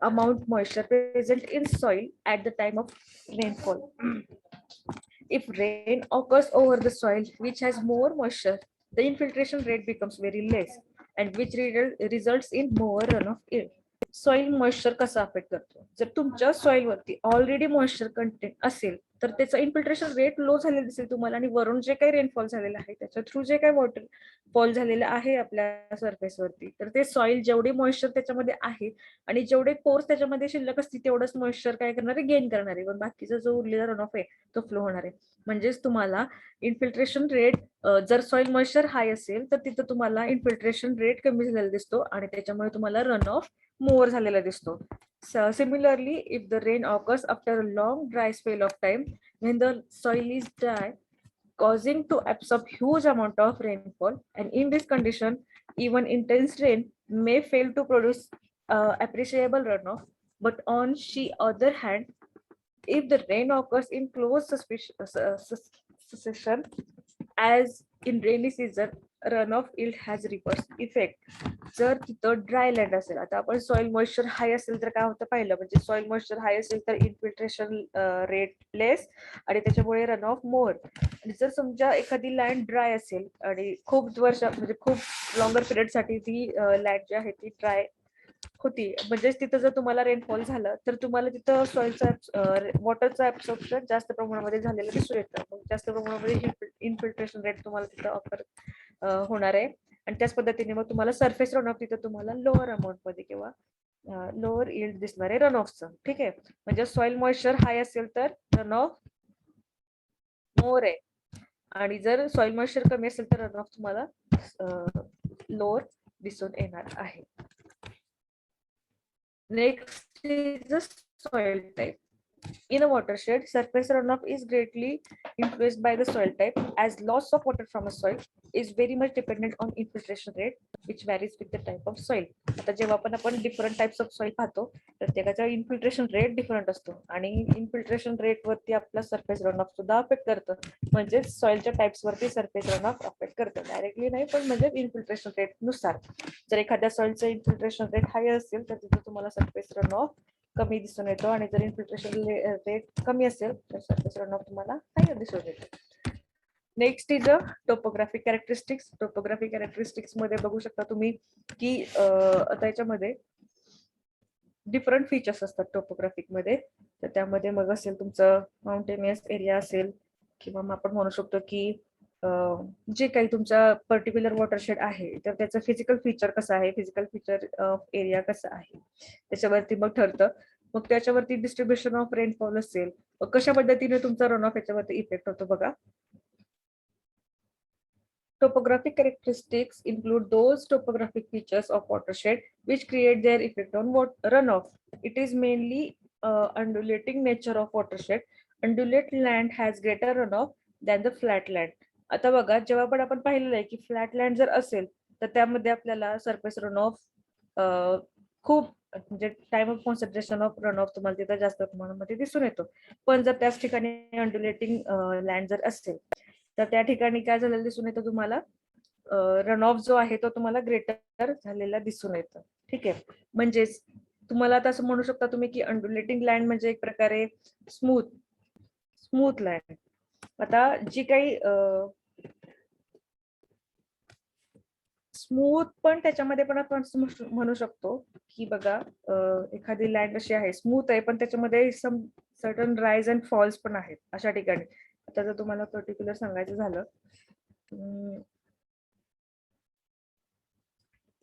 amount moisture present in soil at the time of rainfall. If rain occurs over the soil which has more moisture, the infiltration rate becomes very less, and which results in more runoff yield. Soil moisture कसा affect करतो. जर तुमच्या soil वरती already moisture content असेल तर त्याचा infiltration rate low झालेला दिसेल तुम्हाला, आणि वरून जे काही रेनफॉल झालेला आहे त्याच्या थ्रू जे काही वॉटर फॉल झालेलं आहे आपल्या सरफेस वरती, तर ते सॉइल जेवढे मॉइश्चर त्याच्यामध्ये आहे आणि जेवढे पोर्स त्याच्यामध्ये शिल्लक असतील तेवढंच मॉइश्चर काय करणार आहे, गेन करणार आहे. पण बाकीचा जो उरलेला रन ऑफ आहे तो फ्लो होणार आहे. म्हणजेच तुम्हाला इन्फिल्ट्रेशन रेट, जर सॉइल मॉइश्चर हाय असेल तर तिथं तुम्हाला इन्फिल्ट्रेशन रेट कमी झालेला दिसतो, आणि त्याच्यामुळे तुम्हाला रन ऑफ मोर झालेला दिसतो. Similarly, if the rain occurs after a long dry spell of time when the soil is dry, causing to absorb huge amount of rainfall, and in this condition even intense rain may fail to produce appreciable runoff. But on the other hand, if the rain occurs in close succession as in rainy season, runoff yield has reverse effect. जर तिथं dry land असेल, आता आपण soil moisture हाय असेल तर काय होतं पाहिलं, म्हणजे सॉइल मॉइश्चर हाय असेल तर इन्फिल्ट्रेशन रेट लेस आणि त्याच्यामुळे रन ऑफ मोर. आणि जर समजा एखादी लँड ड्राय असेल आणि खूप वर्ष म्हणजे खूप लॉंगर पिरियड साठी ती लँड जी आहे ती ड्राय होती, म्हणजेच तिथं जर तुम्हाला रेनफॉल झालं तर तुम्हाला तिथं सॉइलचं वॉटरचं ऍब्सॉर्प्शन जास्त प्रमाणामध्ये झालेलं दिसून येतं. मग जास्त प्रमाणामध्ये इन्फिल्ट्रेशन रेट तुम्हाला तिथं ऑफर होणार आहे. आणि त्याच पद्धतीने मग तुम्हाला सरफेस रन ऑफ तिथं तुम्हाला लोअर अमाऊंट मध्ये किंवा लोअर यील्ड दिसणार आहे रन ऑफचं. ठीक आहे. म्हणजे सॉइल मॉइश्चर हाय असेल तर रन ऑफ मोर आहे, आणि जर सॉइल मॉइश्चर कमी असेल तर रन ऑफ तुम्हाला लोअर दिसून येणार आहे. Next is the soil type. In a watershed, surface runoff is greatly influenced by the soil type, as loss of water from a soil is very much dependent on infiltration rate, which varies with the type of soil. आता जेव्हा पण आपण different types of soil पाहतो प्रत्येकाचा infiltration rate different असतो, आणि infiltration rate वरती आपला सरफेस रनऑफ सुद्धा अफेक्ट करतं. म्हणजे सॉइलच्या टाइप्स वरती सरफेस रनऑफ अफेक्ट करतं, डायरेक्टली नाही पण म्हणजे इन्फिल्ट्रेशन रेट नुसार. जर एखाद्या सॉइलचं इन्फिल्ट्रेशन रेट हाय असेल तर तिथे तुम्हाला सरफेस रनऑफ कमी दिसून येतो, आणि जर इन्फिल्ट्रेशन रेट कमी असेल तर सरफेस रनऑफ तुम्हाला हायर दिसून येतो. Next is a topographic characteristics. Topographic characteristics मध्ये बघू शकता तुम्ही की आता याच्यामध्ये डिफरंट फीचर्स असतात टोपोग्राफिक मध्ये. तर त्यामध्ये मग असेल तुमचं माउंटेनियस एरिया असेल, किंवा मग आपण म्हणू शकतो की जे काही तुमचा पर्टिक्युलर वॉटरशेड आहे तर त्याचं फिजिकल फीचर कसं आहे, फिजिकल फीचर ऑफ एरिया कसं आहे त्याच्यावरती मग ठरतं. मग त्याच्यावरती डिस्ट्रीब्युशन ऑफ रेनफॉल असेल, कशा पद्धतीने तुमचा रन ऑफ याच्यावरती इफेक्ट होतो बघा. Topographic characteristics include those topographic features of watershed which create their effect on runoff. It is mainly undulating nature of watershed. Undulate land has greater runoff than the flat land. आता बघा, जेव्हा पण आपण पाहिलेलं आहे की फ्लॅट लँड जर असेल तर त्यामध्ये आपल्याला सरफेस रनऑफ खूप म्हणजे time of concentration of runoff तुम्हाला तिथं जास्त प्रमाणामध्ये दिसून येतो. पण जर त्याच ठिकाणी अंडुलेटिंग लँड जर असेल तर त्या ठिकाणी काय झालेलं दिसून येतं तुम्हाला, रन ऑफ जो आहे तो तुम्हाला ग्रेटर झालेला दिसून येतं. ठीक आहे. म्हणजेच तुम्हाला आता असं म्हणू शकता तुम्ही की अंडुलेटिंग लँड म्हणजे एक प्रकारे स्मूथ लँड. आता जी काही स्मूथ पण त्याच्यामध्ये पण आपण म्हणू शकतो की बघा एखादी लँड अशी आहे स्मूथ आहे पण त्याच्यामध्ये some certain rise and falls पण आहेत अशा ठिकाणी. आता जर तुम्हाला पर्टिक्युलर सांगायचं झालं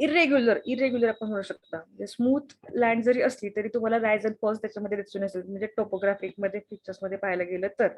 इरेग्युलर आपण म्हणू शकता. म्हणजे स्मूथ लँड जरी असली तरी तुम्हाला राईज अँड फॉल्स त्याच्यामध्ये दिसून असेल म्हणजे टोपोग्राफिक मध्ये पिक्चर्स मध्ये पाहायला गेलं तर.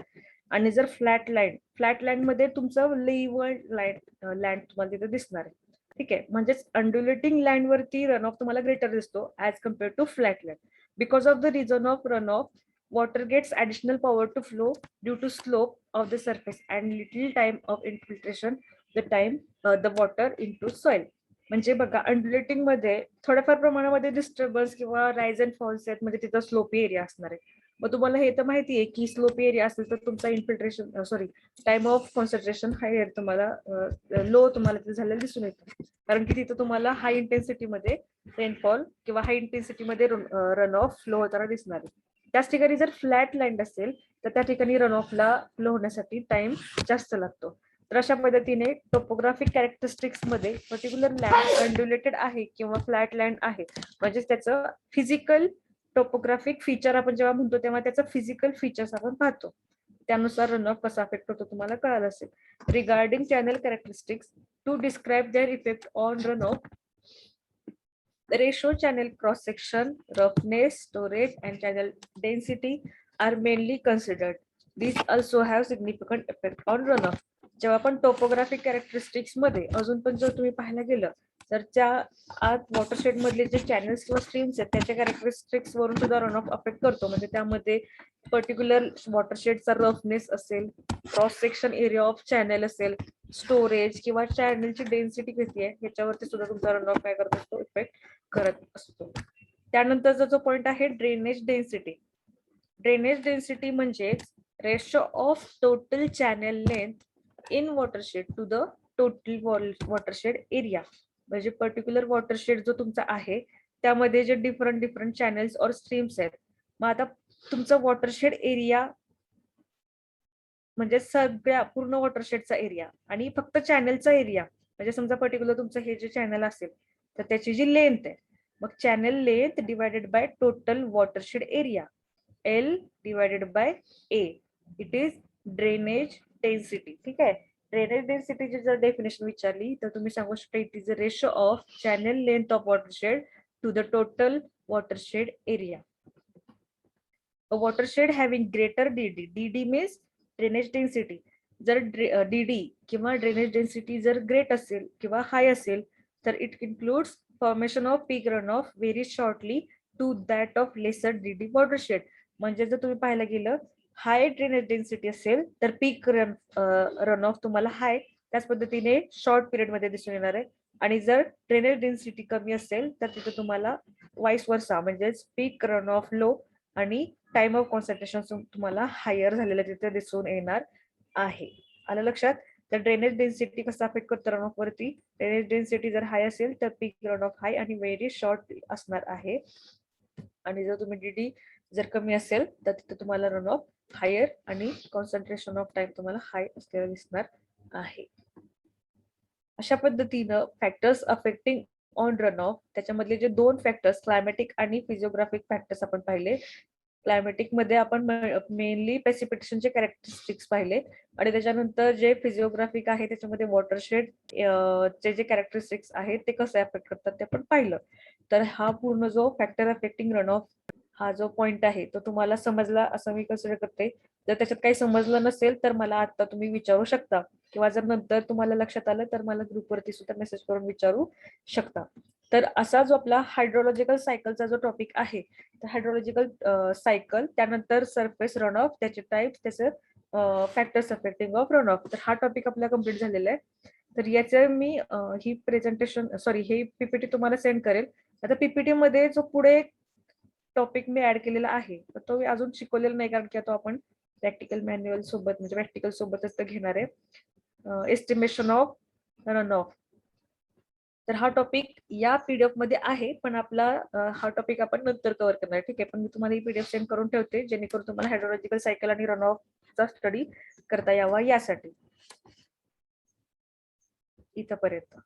आणि जर फ्लॅट लँड मध्ये तुमचं लेवल लँड तुम्हाला तिथे दिसणार आहे. ठीक आहे, म्हणजेच अंड्युलेटिंग लँड वरती रन ऑफ तुम्हाला ग्रेटर दिसतो as compare to flat land. Because of the reason of run off water gets additional power to flow due to slope of the surface and little time of infiltration the water into soil. म्हणजे बघा undulating मध्ये थोड्याफार प्रमाणामध्ये disturbance किंवा rise and false आहेत म्हणजे तिथं sloppy area असणार आहे. मग तुम्हाला हे तर माहिती आहे की स्लोपी एरिया असेल तर तुमचा infiltration time of concentration higher तुम्हाला लो तुम्हाला तिथे झालेलं दिसून येतं. कारण की तिथं तुम्हाला हाय इंटेन्सिटी मध्ये रेनफॉल किंवा हाय इंटेन्सिटी मध्ये रन ऑफ फ्लो होताना दिसणार आहे. त्याच ठिकाणी जर फ्लॅट लँड असेल तर त्या ठिकाणी रन ऑफला फ्लो होण्यासाठी टाइम जास्त लागतो. तर अशा पद्धतीने टोपोग्राफिक कॅरेक्टरिस्टिक्स मध्ये पर्टिक्युलर लँड अंड्युलेटेड आहे किंवा फ्लॅट लँड आहे म्हणजे त्याचं फिजिकल टोपोग्राफिक फीचर आपण जेव्हा म्हणतो तेव्हा त्याचं फिजिकल फीचर्स आपण पाहतो. त्यानुसार रन ऑफ कसा अफेक्ट होतो तुम्हाला कळालं असेल. Regarding channel characteristics to describe their effect on run off, ratio channel cross section, roughness, storage and channel density are mainly considered. These also have significant effect on runoff. जेव्हा आपण topographic characteristics मध्ये अजून पण जर तुम्ही पाहायला गेलं तर त्या आत वॉटरशेड मधले जे चॅनल्स किंवा स्ट्रीम्स आहेत त्याच्या कॅरेक्टरिस्टिक्स वरून सुद्धा रन ऑफ अफेक्ट करतो. म्हणजे त्यामध्ये पर्टिक्युलर वॉटरशेडचा रफनेस असेल, cross section area of channel असेल, स्टोरेज किंवा चॅनलची डेन्सिटी किती आहे याच्यावरती सुद्धा तुमचा रन ऑफ काय करत असतो इफेक्ट करत असतो. त्यानंतरचा जो पॉइंट आहे ड्रेनेज डेन्सिटी. ड्रेनेज डेन्सिटी म्हणजे ratio of total channel length in watershed to the total watershed area. म्हणजे पर्टिक्युलर वॉटरशेड जो तुमचा आहे त्यामध्ये जे डिफरंट चॅनल्स और स्ट्रीम्स आहेत. मग आता तुमचं वॉटरशेड एरिया म्हणजे सगळ्या पूर्ण वॉटरशेडचा एरिया आणि फक्त चॅनलचा एरिया म्हणजे समजा पर्टिक्युलर तुमचं हे जे चॅनल असेल तर त्याची जी लेंथ आहे मग channel length divided by total watershed area L divided by A it is drainage density. ठीक आहे, ड्रेनेज डेन्सिटीची जर डेफिनेशन विचारली तर तुम्ही सांगू शकता it is a ratio of channel length of watershed to the total watershed area. A watershed having greater dd means drainage density. जर DD किंवा ड्रेनेज डेन्सिटी जर ग्रेट असेल किंवा हाय असेल तर it includes formation of peak run off very shortly to that of lesser DD watershed. म्हणजे जर तुम्ही पाहायला गेलं हाय ड्रेनेज डेन्सिटी असेल तर पीक रन ऑफ तुम्हाला हाय त्याच पद्धतीने शॉर्ट पिरियड मध्ये दिसून येणार आहे. आणि जर ड्रेनेज डेन्सिटी कमी असेल तर तिथे तुम्हाला वाईस वर्सा म्हणजेच पीक रन ऑफ लो आणि टाइम ऑफ कॉन्सन्ट्रेशन तुम्हाला हायर झालेलं तिथे दिसून येणार आहे. आलं लक्षात. तर ड्रेनेज डेन्सिटी कसा अफेक्ट करतो रन ऑफ वरती. ड्रेनेज डेन्सिटी जर हाय असेल तर पीक रन ऑफ हाय आणि व्हेरी शॉर्ट असणार आहे. आणि जर तुम्ही डीडी जर कमी असेल तर तिथे तुम्हाला रन ऑफ हायर आणि कॉन्सन्ट्रेशन ऑफ टाइम तुम्हाला हाय असलेलं दिसणार आहे. अशा पद्धतीनं factors affecting on run of त्याच्यामधले जे दोन फॅक्टर्स क्लायमॅटिक आणि फिजिओग्राफिक फॅक्टर्स आपण पाहिले. क्लायमॅटिक मध्ये आपण मेनली प्रेसिपिटेशनचे कॅरेक्टरिस्टिक्स पाहिले आणि त्याच्यानंतर जे फिजिओग्राफिक आहे त्याच्यामध्ये वॉटरशेड चे जे कॅरेक्टरिस्टिक्स आहेत ते कसे अफेक्ट करतात ते आपण पाहिलं. तर हा पूर्ण जो फॅक्टर अफेक्टिंग रन ऑफ हा जो पॉइंट आहे तो तुम्हाला समजला असं मी कन्सिडर करते. जर त्याच्यात काही समजलं नसेल तर मला आता तुम्ही विचारू शकता किंवा जर नंतर तुम्हाला लक्षात आलं तर मला ग्रुपवरती सुद्धा मेसेज करून विचारू शकता. तर असा जो आपला हायड्रोलॉजिकल सायकलचा जो टॉपिक आहे हायड्रोलॉजिकल सायकल त्यानंतर सरफेस रन ऑफ त्याचे टाइप्स त्याचे factors affecting of run of तर हा टॉपिक आपला कम्प्लीट झालेला आहे. तर याचं मी ही प्रेझेंटेशन हे पीपीटी तुम्हाला सेंड करेल. आता पीपीटी मध्ये जो पुढे टॉपिक मी ऍड केलेला आहे तर तो अजून शिकवलेला नाही कारण की तो आपण प्रॅक्टिकल मॅन्युअल सोबत म्हणजे प्रॅक्टिकल सोबतच तर घेणार आहे. Estimation of run of. तर हा टॉपिक या पीडीएफ मध्ये आहे पण आपला हा टॉपिक आपण नंतर कव्हर करणार. ठीक आहे, पण मी तुम्हाला ही पीडीएफ सेंड करून ठेवते जेणेकरून तुम्हाला हायड्रोलॉजिकल सायकल आणि रन ऑफ चा स्टडी करता यावा यासाठी. इथपर्यंत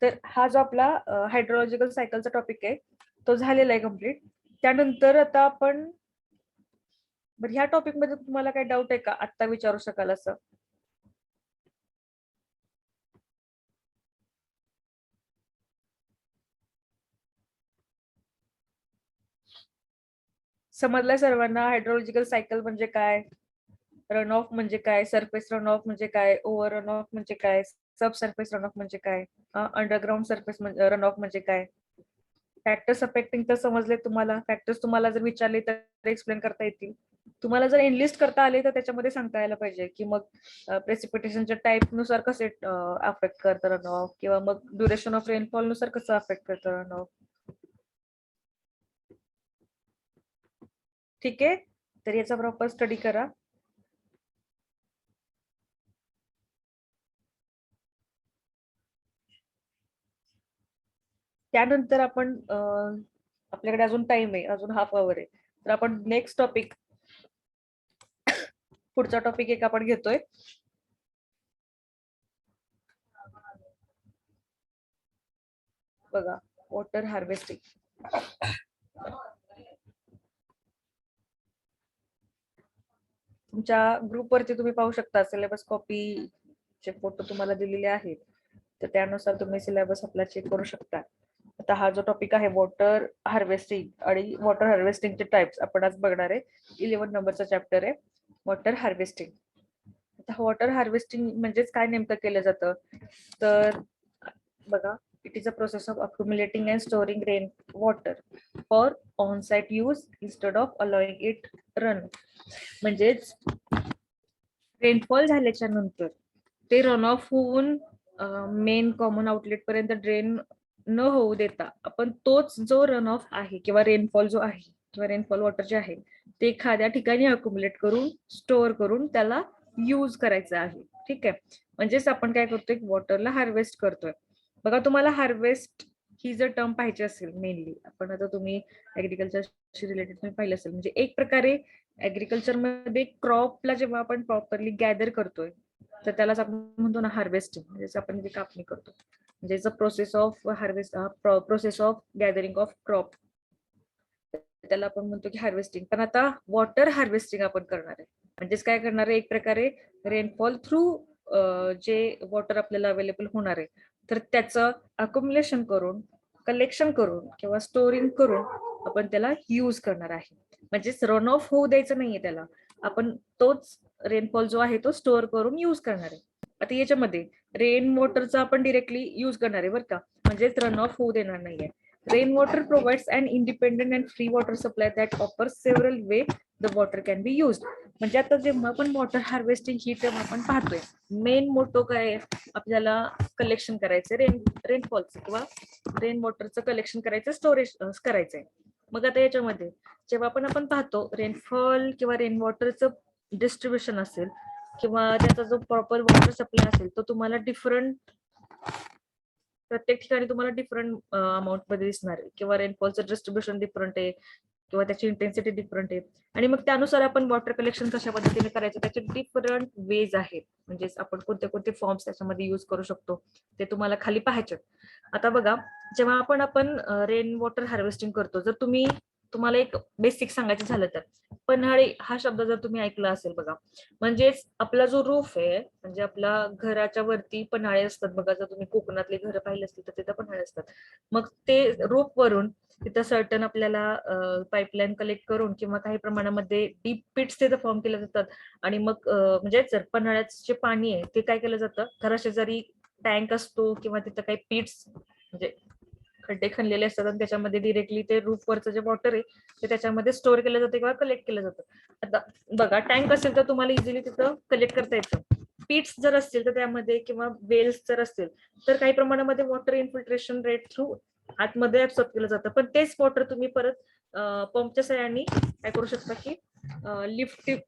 तर हा जो आपला हायड्रोलॉजिकल सायकलचा टॉपिक आहे तो झालेला आहे कम्प्लीट. त्यानंतर आता आपण ह्या टॉपिक मध्ये तुम्हाला काही डाऊट आहे का आत्ता विचारू शकाल असं? समजलं सर्वांना हायड्रोलॉजिकल सायकल म्हणजे काय, रन ऑफ म्हणजे काय, सरफेस रन ऑफ म्हणजे काय, ओव्हर रन ऑफ म्हणजे काय, सब सरफेस रन ऑफ म्हणजे काय, अंडरग्राउंड सरफेस रन ऑफ म्हणजे काय? फॅक्टर्स अफेक्टिंग तर समजले तुम्हाला. फॅक्टर्स तुम्हाला जर विचारले तर एक्सप्लेन करता येतील. तुम्हाला जर एनलिस्ट करता आले तर त्याच्यामध्ये सांगता यायला पाहिजे की मग प्रेसिपिटेशनच्या टाईप नुसार कसे अफेक्ट करतं रन ऑफ, किंवा मग ड्युरेशन ऑफ रेनफॉल नुसार कसं अफेक्ट करतं रन ऑफ. ठीक आहे, तर याचा प्रॉपर स्टडी करा. त्यानंतर आपण आपल्याकडे अजून टाइम आहे, अजून हाफ अवर आहे, तर आपण नेक्स्ट टॉपिक, पुढचा टॉपिक एक आपण घेतोय. बघा, वॉटर हार्वेस्टिंग. तुमच्या ग्रुपवरती तुम्ही पाहू शकता सिलेबस कॉपी चे फोटो तुम्हाला दिलेले आहेत, तर त्यानुसार तुम्ही सिलेबस आपला चेक करू शकता. आता हा जो टॉपिक आहे वॉटर हार्वेस्टिंग आणि वॉटर हार्वेस्टिंगचे टाइप्स आपण आज बघणार आहे. 11 नंबरचा चॅप्टर आहे वॉटर हार्वेस्टिंग. आता वॉटर हार्वेस्टिंग म्हणजेच काय नेमकं केलं जातं, तर बघा, it is a process of accumulating and storing rain water for on site use instead of allowing it run. म्हणजेच रेनफॉल झाल्याच्या नंतर ते रन ऑफ होऊन मेन कॉमन आउटलेट पर्यंत ड्रेन न होऊ देता आपण तोच जो रन ऑफ आहे किंवा रेनफॉल जो आहे किंवा रेनफॉल वॉटर जे आहे ते एखाद्या ठिकाणी अक्युमुलेट करून स्टोअर करून त्याला यूज करायचं आहे. ठीक आहे, म्हणजेच आपण काय करतोय, वॉटरला हार्वेस्ट करतोय. बघा, तुम्हाला हार्वेस्ट ही जर टर्म पाहिजे असेल, मेनली आपण आता तुम्ही ऍग्रिकल्चरशी रिलेटेड तुम्ही पाहिलं असेल, म्हणजे एक प्रकारे ऍग्रिकल्चर मध्ये क्रॉपला जेव्हा आपण प्रॉपरली गॅदर करतोय तर त्यालाच आपण म्हणतो ना हार्वेस्टिंग, म्हणजे आपण जे कापणी करतो, म्हणजे process of harvest, process of gathering of crop, त्याला आपण म्हणतो की हार्वेस्टिंग. पण आता वॉटर हार्वेस्टिंग आपण करणार आहे, म्हणजेच काय करणार आहे, एक प्रकारे रेनफॉल थ्रू जे वॉटर आपल्याला अवेलेबल होणार आहे तर त्याचं अक्युमुलेशन करून, कलेक्शन करून किंवा स्टोरिंग करून आपण त्याला यूज करणार आहे. म्हणजेच रन ऑफ होऊ द्यायचं नाहीये त्याला, आपण तोच रेनफॉल जो आहे तो स्टोअर करून यूज करणार आहे. आता याच्यामध्ये रेन वॉटरचा आपण डिरेक्टली यूज करणार आहे बरं का, म्हणजेच रन ऑफ होऊ देणार नाहीये. Rainwater provides an independent and free water supply that offers several way the water can be used. म्हणजे आता जेव्हा आपण वॉटर हार्वेस्टिंग ही टर्म आपण पाहतोय, मेन मोटो काय आपल्याला कलेक्शन करायचं रेनफॉलचं किंवा रेन वॉटरचं कलेक्शन करायचं, स्टोरेज करायचंय. मग आता याच्यामध्ये जेव्हा आपण पाहतो रेनफॉल किंवा रेन वॉटरचं डिस्ट्रीब्युशन असेल किंवा त्याचा जो प्रॉपर वॉटर सप्लाय असेल तो तुम्हाला डिफरंट, प्रत्येक ठिकाणी तुम्हाला डिफरंट अमाऊंट मध्ये दिसणार आहे, किंवा रेनफॉलचं डिस्ट्रीब्युशन डिफरंट आहे किंवा त्याची इंटेन्सिटी डिफरंट आहे, आणि मग त्यानुसार आपण वॉटर कलेक्शन कशा पद्धतीने करायचं त्याचे डिफरंट वेज आहेत. म्हणजे आपण कोणते कोणते फॉर्म्स त्याच्यामध्ये युज करू शकतो ते तुम्हाला खाली पाहायचे. आता बघा, जेव्हा आपण रेन वॉटर हार्वेस्टिंग करतो, जर तुम्हाला एक बेसिक सांगायचं झालं तर पन्हाळी हा शब्द जर तुम्ही ऐकला असेल बघा, म्हणजेच आपला जो रूफ आहे, म्हणजे आपला घराच्या वरती पन्हाळे असतात बघा, जर तुम्ही कोकणातले घर पाहिले असतील तर तिथं पन्हाळे असतात. मग ते रूफ वरून तिथं सर्टन आपल्याला पाईपलाईन कलेक्ट करून किंवा काही प्रमाणामध्ये डीप पिट्स तिथं फॉर्म केले जातात, आणि मग म्हणजे जर पन्हाळ्याचं जे पाणी आहे ते काय केलं जातं, घराशेजारी टँक असतो किंवा तिथं काही पिट्स म्हणजे खड्डे खणलेले असतात आणि त्याच्यामध्ये डिरेक्टली ते रूफवरचं जे वॉटर आहे ते त्याच्यामध्ये स्टोअर केलं जातं किंवा कलेक्ट केलं जातं. आता बघा, टँक असेल तर तुम्हाला इझिली तिथं कलेक्ट करता येतं. पिट्स जर असतील तर त्यामध्ये, किंवा वेल्स जर असतील तर काही प्रमाणामध्ये वॉटर इन्फिल्ट्रेशन रेट थ्रू आतमध्ये ऍब्सॉर्ब केलं जातं, पण तेच वॉटर तुम्ही परत पंपच्या सहाय्याने काय करू शकता की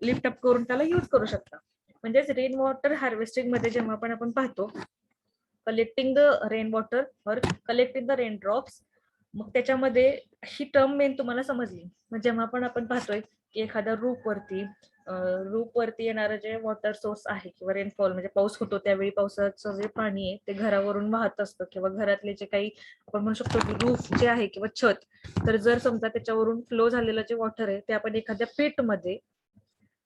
लिफ्ट अप करून त्याला युज करू शकता. म्हणजेच रेन वॉटर हार्वेस्टिंग मध्ये जेव्हा आपण पाहतो कलेक्टिंग द रेन वॉटर और कलेक्टिंग द रेन ड्रॉप्स, मग त्याच्यामध्ये ही टर्म मेन तुम्हाला समजली. मग जेव्हा आपण पाहतोय की एखाद्या रूफ वरती रूप वरती येणारं जे वॉटर सोर्स आहे किंवा रेनफॉल म्हणजे पाऊस होतो त्यावेळी पावसाचं जे पाणी आहे ते घरावरून वाहत असतं किंवा घरातले जे काही आपण म्हणू शकतो की रूफ जे आहे किंवा छत, तर जर समजा त्याच्यावरून फ्लो झालेलं जे वॉटर आहे ते आपण एखाद्या pit मध्ये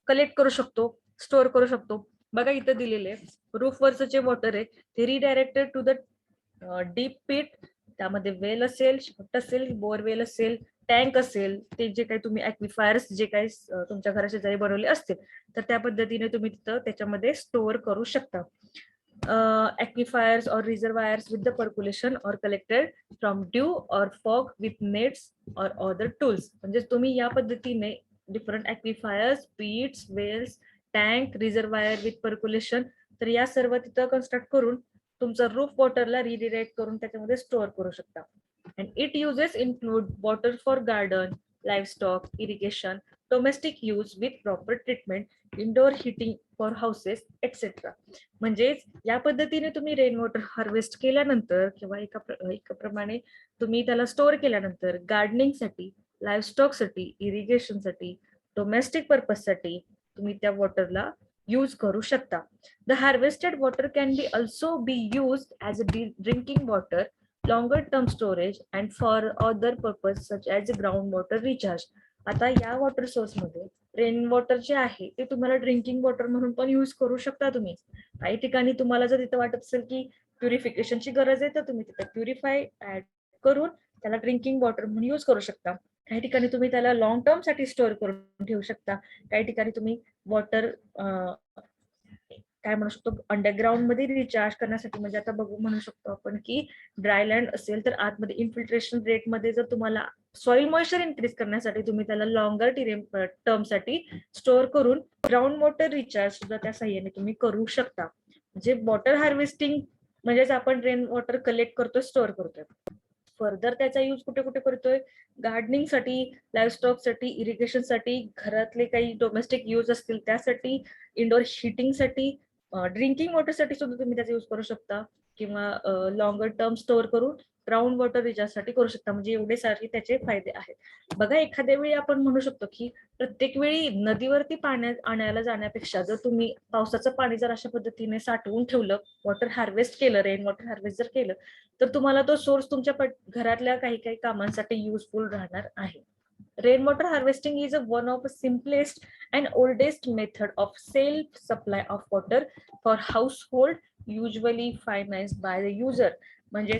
कलेक्ट करू शकतो, स्टोअर करू शकतो. बघा इथं दिलेले रूफ वरचं जे वॉटर आहे ते redirected to the deep pit, त्यामध्ये वेल असेल, शेफ्ट असेल, बोरवेल असेल, टँक असेल, ते जे काही तुम्ही ऍक्विफायर्स जे काही तुमच्या घरा शेजारी बनवले असतील तर त्या पद्धतीने तुम्ही तिथं त्याच्यामध्ये स्टोअर करू शकता. Aquifers or reservoirs with the percolation or collected from dew or fog with nets or other tools. म्हणजे तुम्ही या पद्धतीने different aquifers, pits, wells, tank, reservoir with percolation, तर या सर्व तिथं कन्स्ट्रक्ट करून तुमचं रूफ वॉटरला रिडिरेक्ट करून त्याच्यामध्ये स्टोअर करू शकता. And it uses include water for garden, livestock, irrigation, domestic use with proper treatment, indoor heating for houses etcetera. म्हणजेच या पद्धतीने तुम्ही रेन वॉटर हार्वेस्ट केल्यानंतर किंवा एका प्रमाणे तुम्ही त्याला स्टोअर केल्यानंतर गार्डनिंगसाठी, लाईव्हस्टॉकसाठी, इरिगेशनसाठी, डोमेस्टिक पर्पजसाठी तुम्ही त्या वॉटरला यूज करू शकता. The harvested water can be also be used as a drinking water, longer term storage and for other purpose such as ground water recharge. आता या वॉटर सोर्स मध्ये रेन वॉटर जे आहे ते तुम्हाला ड्रिंकिंग वॉटर म्हणून पण यूज करू शकता तुम्ही. काही ठिकाणी तुम्हाला जर तिथे वाटत असेल की प्युरिफिकेशनची गरज आहे तर तुम्ही तिथे प्युरिफाय ऍड करून त्याला ड्रिंकिंग वॉटर म्हणून यूज करू शकता. काही ठिकाणी तुम्ही त्याला लॉंग टर्म साठी स्टोअर करून ठेवू शकता. काही ठिकाणी तुम्ही वॉटर काय म्हणू शकतो अंडरग्राउंड मध्ये रिचार्ज करण्यासाठी, म्हणजे आता बघू म्हणू शकतो आपण की ड्रायलँड असेल तर आतमध्ये इन्फिल्ट्रेशन रेट मध्ये जर तुम्हाला सॉइल मॉइश्चर इन्क्रीज करण्यासाठी तुम्ही त्याला लॉंगर टर्म साठी स्टोअर करून ग्राउंड वॉटर रिचार्ज सुद्धा त्या साह्याने तुम्ही करू शकता. म्हणजे वॉटर हार्वेस्टिंग म्हणजेच आपण रेन वॉटर कलेक्ट करतोय, स्टोअर करतोय. फर्दर त्याचा यूज कुठे कुठे करतोय? गार्डनिंग साठी, लाईव्हस्टॉक साठी, इरिगेशन साठी, घरातले काही डोमेस्टिक यूज असतील त्यासाठी, इंडोर हीटिंग साठी, ड्रिंकिंग वॉटर साठी सुद्धा तुम्ही त्याचा यूज करू शकता किंवा लॉंगर टर्म स्टोअर करून ग्राउंड वॉटर रिचार्ज साठी करू शकता. म्हणजे एवढे सारे त्याचे फायदे आहेत. बघा एखाद्या वेळी आपण म्हणू शकतो की प्रत्येक वेळी नदीवरती पाणी आणायला जाण्यापेक्षा जर तुम्ही पावसाचं पाणी जर अशा पद्धतीने साठवून ठेवलं, वॉटर हार्वेस्ट केलं, रेन वॉटर हार्वेस्ट जर केलं तर तुम्हाला तो सोर्स तुमच्या घरातल्या काही काही कामांसाठी युजफुल राहणार आहे. Rain water harvesting is one of the simplest and oldest method of self supply of water for household, usually financed by the user. म्हणजे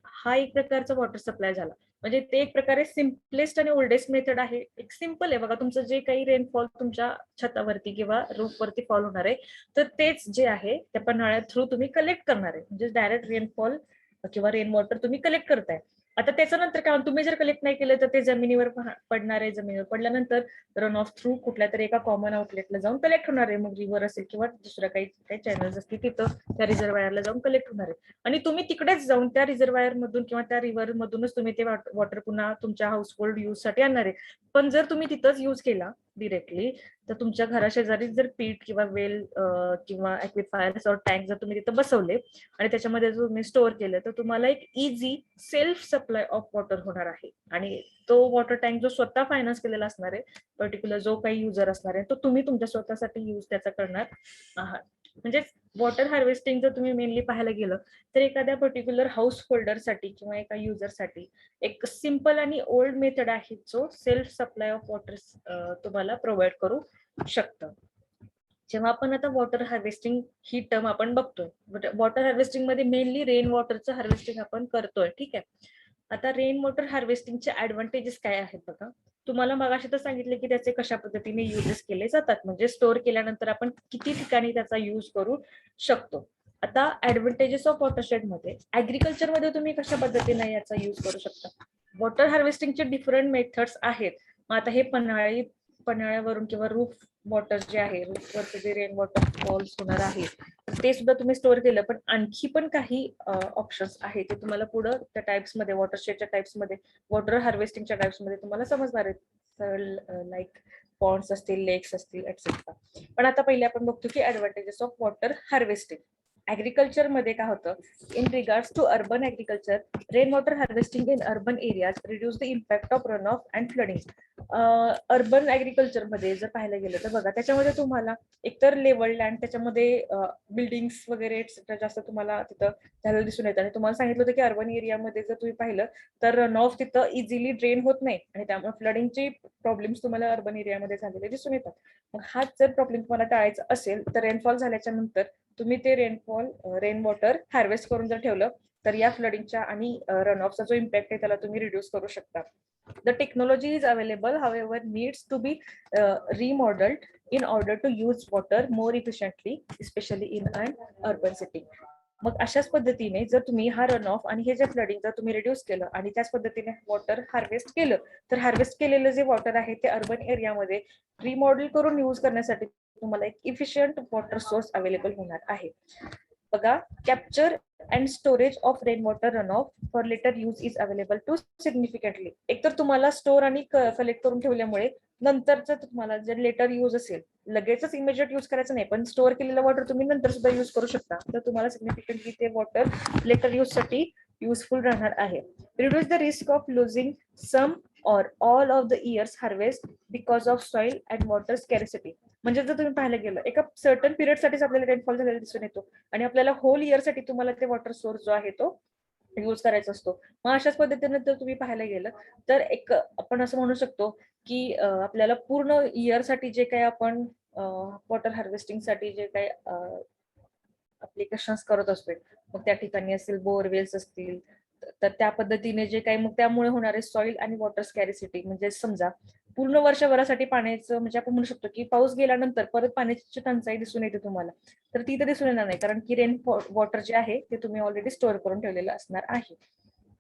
हा एक प्रकारचा वॉटर सप्लाय झाला. म्हणजे ते एक प्रकारे सिम्पलेस्ट आणि ओल्डेस्ट मेथड आहे. एक सिम्पल आहे बघा, तुमचं जे काही रेनफॉल तुमच्या छतावरती किंवा रूफवरती फॉल होणार आहे तर तेच जे आहे त्या पन्हाळ्या थ्रू तुम्ही कलेक्ट करणार आहे. म्हणजे डायरेक्ट रेनफॉल किंवा रेन वॉटर तुम्ही कलेक्ट करताय. आता त्याच्यानंतर काय, तुम्ही जर कलेक्ट नाही केलं तर ते जमिनीवर पडणार आहे. जमिनीवर पडल्यानंतर रन ऑफ थ्रू कुठल्या तरी एका कॉमन आउटलेटला जाऊन कलेक्ट होणार आहे. मग रिव्हर असेल किंवा दुसऱ्या काही चॅनल्स असतील तिथं त्या रिझर्वायरला जाऊन कलेक्ट होणार आहे. आणि तुम्ही तिकडेच जाऊन त्या रिझर्वायर मधून किंवा त्या रिव्हर मधूनच तुम्ही ते वॉटर पुन्हा तुमच्या हाऊसहोल्ड यूज साठी आणणार आहे. पण जर तुम्ही तिथंच यूज केला डिरेक्टली तर तुमच्या घराशेजारी जर पीट किंवा वेल किंवा ऍक्विफायर्स और टँक जर तुम्ही तिथं बसवले आणि त्याच्यामध्ये जर तुम्ही स्टोअर केलं तर तुम्हाला एक easy self supply of water होणार आहे. आणि तो वॉटर टँक जो स्वतः फायनान्स केलेला असणार आहे, पर्टिक्युलर जो काही युजर असणार आहे तो तुम्ही तुमच्या स्वतःसाठी यूज त्याचा करणार आहात. म्हणजे वॉटर हार्वेस्टिंग जर तुम्ही मेनली पाहायला गेलं तर एखाद्या पर्टिक्युलर हाऊस होल्डरसाठी किंवा एका युजरसाठी एक सिम्पल आणि ओल्ड मेथड आहे जो सेल्फ सप्लाय ऑफ वॉटर तुम्हाला प्रोव्हाइड करू शकतं. जेव्हा आपण आता वॉटर हार्वेस्टिंग ही टर्म आपण बघतोय, वॉटर हार्वेस्टिंग मध्ये मेनली रेन वॉटरचं हार्वेस्टिंग आपण करतोय. ठीक आहे, आता रेन वॉटर हार्वेस्टिंगचे ऍडव्हान्टेजेस काय आहेत बघा. तुम्हाला मगाशी तर सांगितले की त्याचे कशा पद्धतीने युजेस केले जातात, म्हणजे स्टोअर केल्यानंतर आपण किती ठिकाणी त्याचा यूज करू शकतो. आता ऍडव्हान्टेजेस ऑफ वॉटरशेड मध्ये, ऍग्रिकल्चर मध्ये तुम्ही कशा पद्धतीने याचा यूज करू शकता. वॉटर हार्वेस्टिंगचे डिफरंट मेथड्स आहेत. मग आता हे पन्हाळ्यावरून किंवा रूफ वॉटर जे आहे, रूफवरचे जे रेन वॉटर फॉल्स होणार आहे ते सुद्धा तुम्ही स्टोअर केलं. पण आणखी पण काही ऑप्शन्स आहेत ते तुम्हाला पुढं त्या टाइप्स मध्ये, वॉटरशेडच्या टाइप्स मध्ये, वॉटर हार्वेस्टिंगच्या टाइप्स मध्ये तुम्हाला समजणार आहेत. लाईक पॉन्ड्स असतील, लेक्स असतील, एक्सेट्रा. पण आता पहिले आपण बघतो की advantages of water harvesting. Agriculture मध्ये काय होतं, in regards to urban agriculture, rain water harvesting in urban areas reduce the impact of run off and flooding. Urban agriculture मध्ये जर पाहायला गेलं तर बघा, त्याच्यामध्ये तुम्हाला एकतर लेवल लँड, त्याच्यामध्ये बिल्डिंग्स वगैरे एक्सेट्रा जास्त तुम्हाला तिथं झालेलं दिसून येतं. आणि तुम्हाला सांगितलं होतं की अर्बन एरियामध्ये जर तुम्ही पाहिलं तर रन ऑफ तिथं इझिली ड्रेन होत नाही आणि त्यामुळे फ्लडिंगचे प्रॉब्लेम्स तुम्हाला अर्बन एरियामध्ये झालेले दिसून येतात. मग हाच जर प्रॉब्लेम तुम्हाला टाळायचा असेल तर रेनफॉल झाल्याच्या नंतर तुम्ही ते रेन वॉटर हार्वेस्ट करून जर ठेवलं तर या फ्लडिंगच्या आणि रन ऑफचा जो इम्पॅक्ट आहे त्याला तुम्ही रिड्यूस करू शकता. The technology is available, however, needs to be remodeled in order to use water more efficiently, especially in an urban city. मग अशाच पद्धतीने जर तुम्ही हा रन ऑफ आणि हे जे फ्लडिंग जर तुम्ही रिड्यूस केलं आणि त्याच पद्धतीने वॉटर हार्वेस्ट केलं तर हार्वेस्ट केलेलं जे वॉटर आहे ते अर्बन एरियामध्ये रिमॉडेल करून यूज करण्यासाठी तुम्हाला एक इफिशियंट वॉटर सोर्स अवेलेबल होणार आहे. बघा, capture and storage of rain water run off for later use is available to significantly. एकतर तुम्हाला स्टोर आणि कलेक्ट करून ठेवल्यामुळे नंतरच तुम्हाला जर लेटर यूज असेल, लगेचच इमिजिएट यूज करायचं नाही, पण स्टोअर केलेलं वॉटर तुम्ही नंतर सुद्धा यूज करू शकता, तर तुम्हाला सिग्निफिकंटली ते वॉटर लेटर यूज साठी युजफुल राहणार आहे. Reduce the risk of losing some or all of the years harvest because of soil and water scarcity. म्हणजे जर तुम्ही पाहायला गेलं एका सर्टन पिरियड साठीच आपल्याला रेनफॉल झालेला दिसून येतो आणि आपल्याला होल इयर साठी तुम्हाला ते वॉटर सोर्स जो आहे तो यूज करायचा असतो. मग अशाच पद्धतीने जर तुम्ही पाहायला गेलं तर एक आपण असं म्हणू शकतो की आपल्याला पूर्ण इयर साठी जे काही आपण वॉटर हार्वेस्टिंग साठी जे काही अप्लिकेशन्स करत असतो, मग त्या ठिकाणी असतील बोरवेल्स असतील तर त्या पद्धतीने जे काही मग त्यामुळे होणारे सॉइल आणि वॉटर स्कॅरिसिटी, म्हणजे समजा पूर्ण वर्षभरासाठी पाण्याचं म्हणजे आपण म्हणू शकतो की पाऊस गेल्यानंतर परत पाण्याची टंचाई दिसून येते तुम्हाला, तर ती तर दिसून येणार नाही कारण की रेन वॉटर जे आहे ते तुम्ही ऑलरेडी स्टोअर करून ठेवलेलं असणार आहे.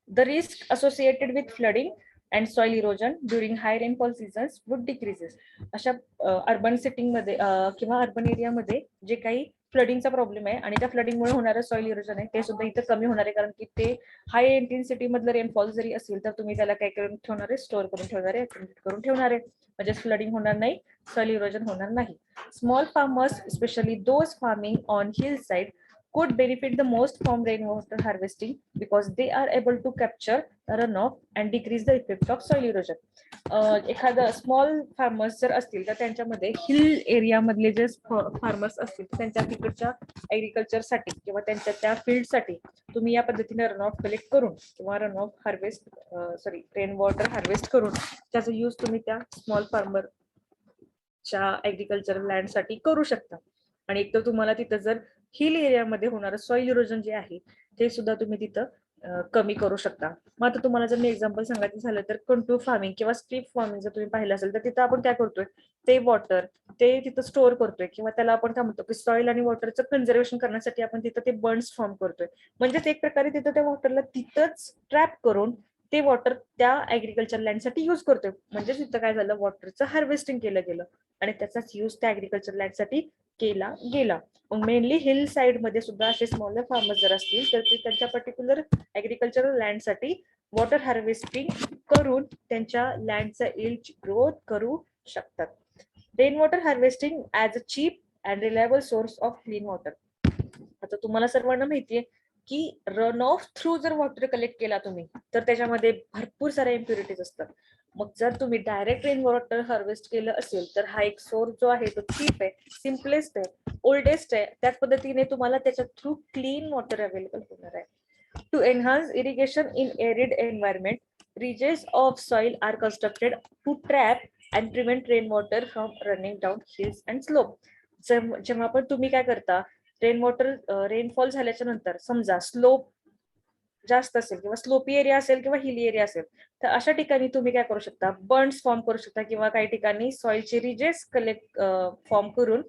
The risk associated with flooding and soil erosion during high rainfall seasons would decreases. अशा अर्बन सिटिंगमध्ये किंवा अर्बन एरियामध्ये जे काही फ्लडिंगचा प्रॉब्लेम आहे आणि त्या फ्लडिंगमुळे होणारं सॉइल इरोजन आहे ते सुद्धा इथं कमी होणार आहे, कारण की ते हाय इंटेन्सिटी मधलं रेनफॉल जरी असेल तर तुम्ही त्याला काय करून ठेवणार आहे, स्टोअर करून ठेवणार आहे, करून ठेवणार आहे, म्हणजे फ्लडिंग होणार नाही, सॉइल इरोजन होणार नाही. Small farmers, specially those farming on hill side, could benefit the most from rainwater harvesting because they are able to capture runoff and decrease the effect of soil erosion. एखादं small farmers जर असतील तर त्यांच्यामध्ये hill area मधले जे farmers असतील त्यांच्या तिकडच्या ऍग्रिकल्चरसाठी किंवा त्यांच्या त्या फील्डसाठी तुम्ही या पद्धतीने रनऑफ कलेक्ट करून किंवा runoff harvest rain water harvest करून त्याचा यूज तुम्ही त्या स्मॉल फार्मरच्या ऍग्रिकल्चर लँड साठी करू शकता. आणि एक तर तुम्हाला तिथं जर हिल एरियामध्ये होणारं सॉइल इरोजन जे आहे ते सुद्धा तुम्ही तिथं कमी करू शकता. मग आता तुम्हाला जर मी एक्झाम्पल सांगायचं झालं तर कंटूर फार्मिंग किंवा स्ट्रीप फार्मिंग जर तुम्ही पाहिलं असेल तर तिथं आपण काय करतोय, ते वॉटर ते तिथं स्टोअर करतोय किंवा त्याला आपण काय म्हणतो की सॉइल आणि वॉटरचं कन्झर्वेशन करण्यासाठी आपण तिथं ते बर्न्स फॉर्म करतोय. म्हणजे एक प्रकारे तिथं त्या वॉटरला तिथंच ट्रॅप करून ते वॉटर त्या ऍग्रिकल्चर लँडसाठी युज करतोय. म्हणजे तिथं काय झालं, वॉटरचं हार्वेस्टिंग केलं गेलं आणि त्याचाच यूज त्या ऍग्रिकल्चर लँडसाठी केला गेला. मेनली हिल साइड मध्ये सुद्धा असे स्मॉलर फार्मर्स जर असतील तर ते त्यांच्या पर्टिक्युलर ऍग्रिकल्चरल लँड साठी वॉटर हार्वेस्टिंग करून त्यांच्या लँडचा यील्ड ग्रोथ करू शकतात. Rain water harvesting as a cheap and reliable source of clean water. आता तुम्हाला सर्वांना माहितीये की रन ऑफ थ्रू जर वॉटर कलेक्ट केला तुम्ही तर त्याच्यामध्ये भरपूर साऱ्या इम्प्युरिटीज असतात. मग जर तुम्ही डायरेक्ट रेन वॉटर हार्वेस्ट केलं असेल तर हा एक सोर्स जो आहे तो चीप आहे, सिम्पलेस्ट आहे, ओल्डेस्ट आहे. त्याच पद्धतीने तुम्हाला त्याच्या थ्रू क्लीन वॉटर अवेलेबल होणार आहे. To enhance irrigation in arid environment, ridges of soil are constructed to trap and prevent rainwater from running down hills and slope. जेव्हा पण तुम्ही काय करता, रेनफॉल झाल्याच्या नंतर समजा स्लोप जास्त असेल किंवा स्लोपी एरिया असेल किंवा हिली एरिया असेल तर अशा ठिकाणी तुम्ही काय करू शकता, बर्न्स फॉर्म करू शकता किंवा काही ठिकाणी सॉइलचे रिजेस कलेक्ट फॉर्म करून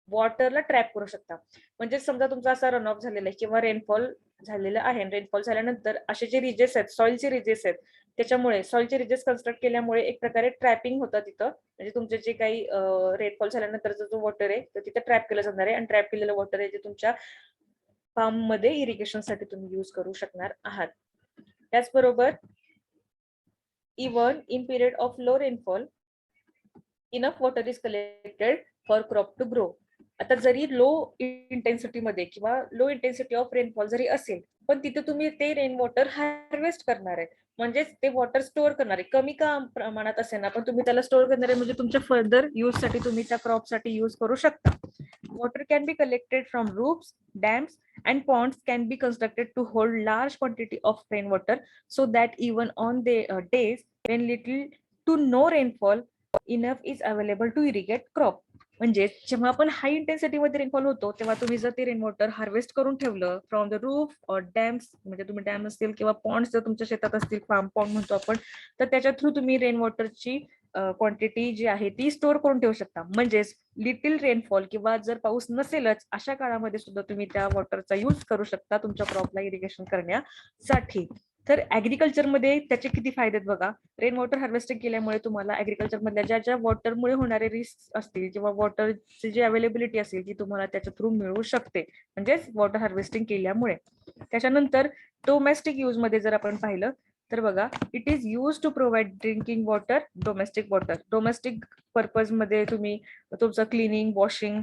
वॉटरला ट्रॅप करू शकता. म्हणजे समजा तुमचा असा रन ऑफ झालेला आहे किंवा रेनफॉल झालेला आहे, रेनफॉल झाल्यानंतर असे जे रिजेस आहेत, सॉइलचे रिजेस आहेत, त्याच्यामुळे सॉइलचे रिजेस कन्स्ट्रक्ट केल्यामुळे एक प्रकारे ट्रॅपिंग होतं तिथं. म्हणजे तुमचे जे काही रेनफॉल झाल्यानंतरचा जो वॉटर आहे तर तिथं ट्रॅप केलं जाणार आहे आणि ट्रॅप केलेलं वॉटर आहे जे तुमच्या फार्म मध्ये इरिगेशन साठी तुम्ही यूज करू शकणार आहात. त्याचबरोबर even in period of low rainfall enough water is collected for crop to grow. आता जरी लो इंटेन्सिटी मध्ये किंवा लो इंटेन्सिटी ऑफ रेनफॉल जरी असेल, पण तिथे तुम्ही ते रेन वॉटर हार्वेस्ट करणार आहे, म्हणजेच ते वॉटर स्टोअर करणार आहे. कमी का प्रमाणात असेल ना, पण तुम्ही त्याला स्टोअर करणार आहे, म्हणजे तुमच्या फर्दर यूज साठी तुम्ही त्या क्रॉप साठी यूज करू शकता. Water can be collected from roofs, dams and ponds can be constructed to hold large quantity of rainwater, so that even on the days when little to no rainfall, enough is available to irrigate crop. म्हणजे जेव्हा आपण हाय intensity मध्ये rainfall होतो, तेव्हा तुम्ही जर ते rain water harvest करून ठेवलं फ्रॉम द रूफ और डॅम्स, म्हणजे तुम्ही डॅम असतील किंवा पॉन्ड्स जर तुमच्या शेतात असतील, फार्म पॉन्ड म्हणतो आपण, तर त्याच्या थ्रू तुम्ही रेन वॉटरची क्वांटिटी जी आहे ती स्टोअर करून ठेवू शकता. म्हणजेच लिटिल रेनफॉल किंवा जर पाऊस नसेलच अशा काळामध्ये सुद्धा तुम्ही त्या वॉटरचा यूज करू शकता तुमच्या क्रॉपला इरिगेशन करण्यासाठी. तर ऍग्रिकल्चर मध्ये त्याचे किती फायदे आहेत बघा. रेन वॉटर हार्वेस्टिंग केल्यामुळे तुम्हाला ऍग्रिकल्चर मधल्या ज्या ज्या वॉटरमुळे होणारे रिस्क असतील किंवा वॉटरची जी अवेलेबिलिटी असेल ती तुम्हाला त्याच्या थ्रू मिळू शकते, म्हणजेच वॉटर हार्वेस्टिंग केल्यामुळे. त्याच्यानंतर डोमेस्टिक यूज मध्ये जर आपण पाहिलं तर बघा, it is use to provide drinking water, domestic water. Domestic purpose मध्ये तुम्ही तुमचं क्लिनिंग, वॉशिंग,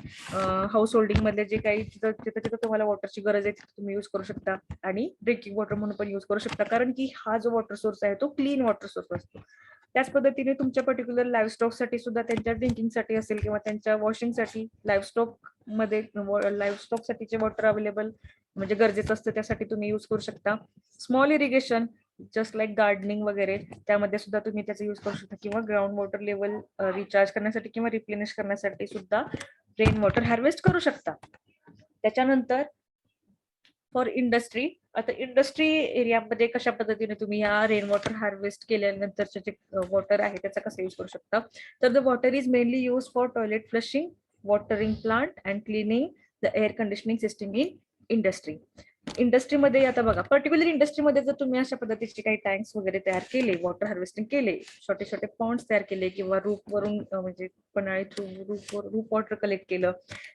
हाऊस होल्डिंग मधले जे काही तिथं तुम्हाला वॉटरची गरज आहे तिथे तुम्ही यूज करू शकता, आणि ड्रिंकिंग वॉटर म्हणून पण यूज करू शकता, कारण की हा जो वॉटर सोर्स आहे तो क्लीन वॉटर सोर्स असतो. त्याच पद्धतीने तुमच्या पर्टिक्युलर लाईव्हस्टॉक साठी सुद्धा, त्यांच्या ड्रिंकिंग साठी असेल किंवा त्यांच्या वॉशिंग साठी, लाईव्हस्टॉक मध्ये लाईव्हस्टॉक साठीचे वॉटर अवेलेबल म्हणजे गरजेचं असतं, त्यासाठी तुम्ही यूज करू शकता. Small irrigation just like gardening वगैरे, त्यामध्ये सुद्धा तुम्ही त्याचा यूज करू शकता, किंवा ग्राउंड वॉटर लेवल रिचार्ज करण्यासाठी किंवा रिप्लेनिश करण्यासाठी सुद्धा रेन वॉटर हार्वेस्ट करू शकता. त्याच्यानंतर फॉर इंडस्ट्री, आता इंडस्ट्री एरियामध्ये कशा पद्धतीने तुम्ही या रेन वॉटर हार्वेस्ट केल्यानंतरचे जे वॉटर आहे त्याचा कसा यूज करू शकता. तर the water is mainly use for toilet flushing, watering plant and cleaning the air conditioning system in industry. इंडस्ट्रीमध्ये आता बघा, पर्टिक्युलर इंडस्ट्रीमध्ये जर तुम्ही अशा पद्धतीचे काही टँक्स वगैरे तयार केले, वॉटर हार्वेस्टिंग केले, छोटे छोटे पॉन्ड्स तयार केले, किंवा रूफ वरून म्हणजे Panhali through roof water collect केलं,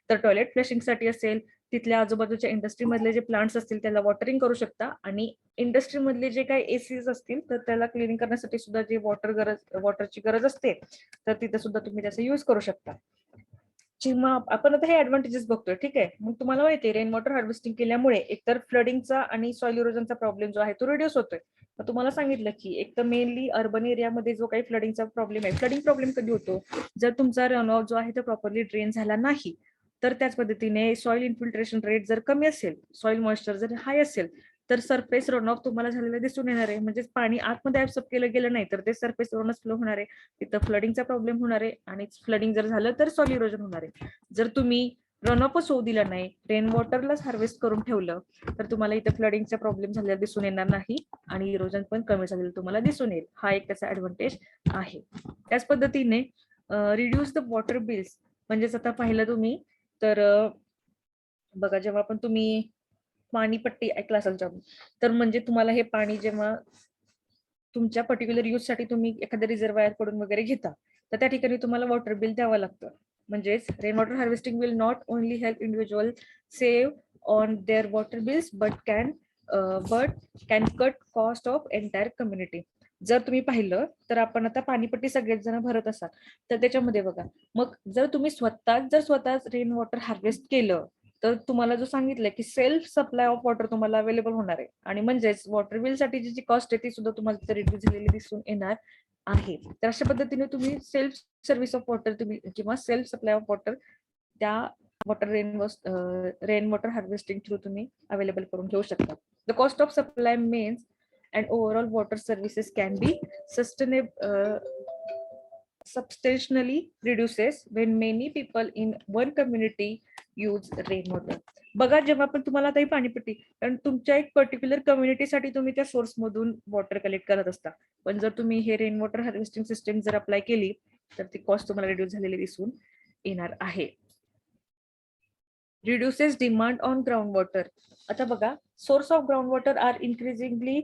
तर टॉयलेट फ्लशिंग साठी असेल, तिथल्या आजूबाजूच्या इंडस्ट्री मधले जे प्लांट्स असतील त्याला वॉटरिंग करू शकता, आणि इंडस्ट्री मधले जे काही एसीज असतील तर त्याला क्लिनिंग करण्यासाठी सुद्धा जे वॉटरची गरज असते, तर तिथे सुद्धा तुम्ही त्याचा युज करू शकता. जेव्हा आपण आता हे ऍडव्हान्टेजेस बघतोय, ठीक आहे, मग तुम्हाला माहिती आहे रेन वॉटर हार्वेस्टिंग केल्यामुळे एकतर फ्लडिंगचा आणि सॉइल इरोजनचा प्रॉब्लेम जो आहे तो रिड्यूस होतोय. तुम्हाला सांगितलं की एक तर मेनली अर्बन एरियामध्ये जो काही फ्लडिंगचा प्रॉब्लेम आहे, फ्लडिंग प्रॉब्लेम कधी होतो, जर तुमचा रन ऑफ जो आहे तो प्रॉपरली ड्रेन झाला नाही, तर त्याच पद्धतीने सॉइल इन्फिल्ट्रेशन रेट जर कमी असेल, सॉइल मॉइश्चर जर हाय असेल, तर सरफेस रन ऑफ तुम्हाला झालेलं दिसून येणार आहे, म्हणजे पाणी आतमध्ये ऍब्सॉर्ब केलं गेलं नाही तर ते सरफेस वरूनच फ्लो होणार आहे, तिथं फ्लडिंगचा प्रॉब्लेम होणार आहे, आणि फ्लडिंग जर झालं तर सॉइल इरोजन होणार आहे. जर तुम्ही रनऑफच होऊ दिला नाही, रेन वॉटरलाच हार्वेस्ट करून ठेवलं, तर तुम्हाला इथे फ्लडिंगचा प्रॉब्लेम झालेला दिसून येणार नाही, आणि इरोजन पण कमी झालेलं तुम्हाला दिसून येईल. हा एक त्याचा ऍडव्हान्टेज आहे. त्याच पद्धतीने रिड्यूस द वॉटर बिल्स, म्हणजेच आता पाहिलं तुम्ही तर बघा, जेव्हा पण तुम्ही पाणीपट्टी ऐकला असेल तर म्हणजे तुम्हाला हे पाणी जेव्हा तुमच्या पर्टिक्युलर यूज साठी तुम्ही एखाद्या रिझर्वायर कडून वगैरे घेता, तर त्या ठिकाणी तुम्हाला वॉटर बिल द्यावं लागतं. म्हणजेच rain water harvesting will not only help individual save on their water bills but can cut cost of entire community. जर तुम्ही पाहिलं तर आपण आता पाणीपट्टी सगळेच जण भरत असाल, तर त्याच्यामध्ये बघा, मग जर तुम्ही स्वतः रेन वॉटर हार्वेस्ट केलं, तर तुम्हाला जो सांगितलंय की सेल्फ सप्लाय ऑफ वॉटर तुम्हाला अवेलेबल होणार आहे, आणि म्हणजेच वॉटर बिल साठी जी कॉस्ट आहे ती सुद्धा तुम्हाला रिड्यूस झालेली दिसून येणार आहे. तर अशा पद्धतीने तुम्ही सेल्फ सर्व्हिस ऑफ वॉटर तुम्ही किंवा सेल्फ सप्लाय ऑफ वॉटर त्या water rain water harvesting through तुम्ही अवेलेबल करून घेऊ शकता. The cost of supply means and overall water services can be substantially reduces when many people in one community use rainwater. बघा, जेव्हा पण तुम्हाला आता ही पाणीपट्टी, कारण तुमच्या एक पर्टिक्युलर कम्युनिटीसाठी तुम्ही त्या सोर्स मधून वॉटर कलेक्ट करत असता, पण जर तुम्ही हे रेन वॉटर हार्वेस्टिंग सिस्टीम जर अप्लाय केली तर ती कॉस्ट तुम्हाला रिड्यूस झालेली दिसून येणार आहे. Reduces demand on ground water. आता बघा, source of ground water are increasingly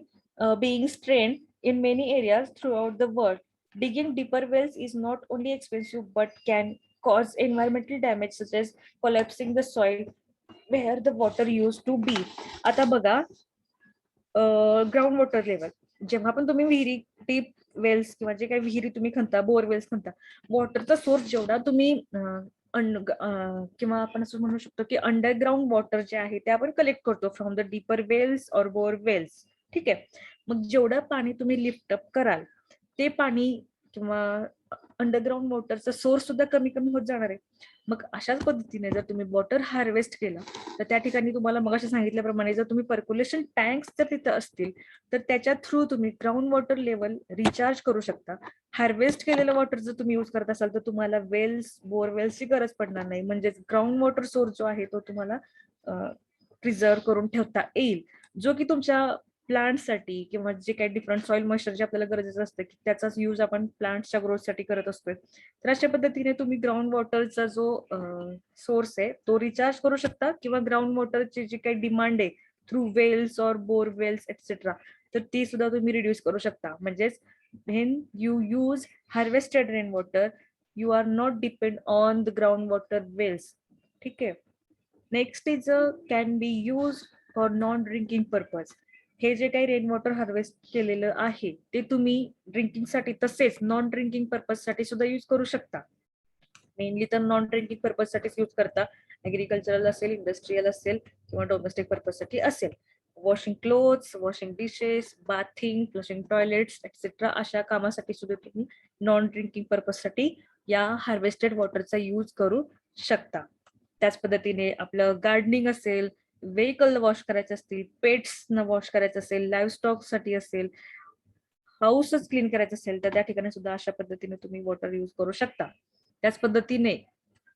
being strained in many areas throughout the world. Digging deeper wells is not only expensive but can cause environmental damage such as collapsing the soil where the water used to be. आता बघा, ground water level, जेव्हा पण तुम्ही विहिरी, टीप Wales किंवा जे काही विहिरी तुम्ही खणता, बोर वेल्स खणता, वॉटरचा सोर्स जेवढा तुम्ही किंवा आपण असं म्हणू शकतो की अंडरग्राऊंड वॉटर जे आहे ते आपण कलेक्ट करतो फ्रॉम द डीपर वेल्स और बोर वेल्स. ठीक आहे. मग जेवढं पाणी तुम्ही लिफ्ट अप कराल ते पाणी किंवा अंडरग्राऊंड वॉटरचा सोर्स सुद्धा कमी कमी होत जाणार आहे. मग अशाच पद्धतीने जर तुम्ही वॉटर हार्वेस्ट केलं तर त्या ठिकाणी तुम्हाला मगाशी सांगितल्याप्रमाणे जर तुम्ही पर्क्युलेशन टँक्स जर तिथं असतील तर त्याच्या थ्रू तुम्ही ग्राउंड वॉटर लेवल रिचार्ज करू शकता. हार्वेस्ट केलेलं वॉटर जर तुम्ही युज करत असाल तर तुम्हाला वेल्स बोरवेल्सची गरज पडणार नाही. म्हणजेच ग्राउंड वॉटर सोर्स जो आहे तो तुम्हाला प्रिझर्व करून ठेवता येईल, जो की तुमच्या प्लांटसाठी किंवा जे काही डिफरंट सॉइल मॉइश्चर जे आपल्याला गरजेचं असतं की त्याचा युज आपण प्लांटच्या ग्रोथसाठी करत असतोय. तर अशा पद्धतीने तुम्ही ग्राउंड वॉटरचा जो सोर्स आहे तो रिचार्ज करू शकता किंवा ग्राउंड वॉटरची जी काही डिमांड आहे थ्रू वेल्स और बोर वेल्स एक्सेट्रा तर ती सुद्धा तुम्ही रिड्यूस करू शकता. म्हणजेच when you use harvested rainwater you are not depend on the groundwater wells. ठीक आहे. Next is can be use for non drinking purpose. हे जे काही रेन वॉटर हार्वेस्ट केलेलं आहे ते तुम्ही ड्रिंकिंग साठी तसेच नॉन ड्रिंकिंग पर्पज साठी सुद्धा युज करू शकता. मेनली तर नॉन ड्रिंकिंग पर्पज साठीच युज करता. ऍग्रिकल्चरल असेल, इंडस्ट्रियल असेल किंवा डोमेस्टिक पर्पज साठी असेल. Washing clothes, washing dishes, bathing, flushing toilets etcetera अशा कामासाठी सुद्धा तुम्ही नॉन ड्रिंकिंग पर्पज साठी या हार्वेस्टेड वॉटरचा यूज करू शकता. त्याच पद्धतीने आपलं गार्डनिंग असेल, व्हेकल वॉश करायचे असतील, पेट्स न वॉश करायचं असेल, लाईव्ह स्टॉक साठी असेल, हाऊसच क्लीन करायचं असेल तर त्या ठिकाणी सुद्धा अशा पद्धतीने तुम्ही वॉटर यूज करू शकता. त्याच पद्धतीने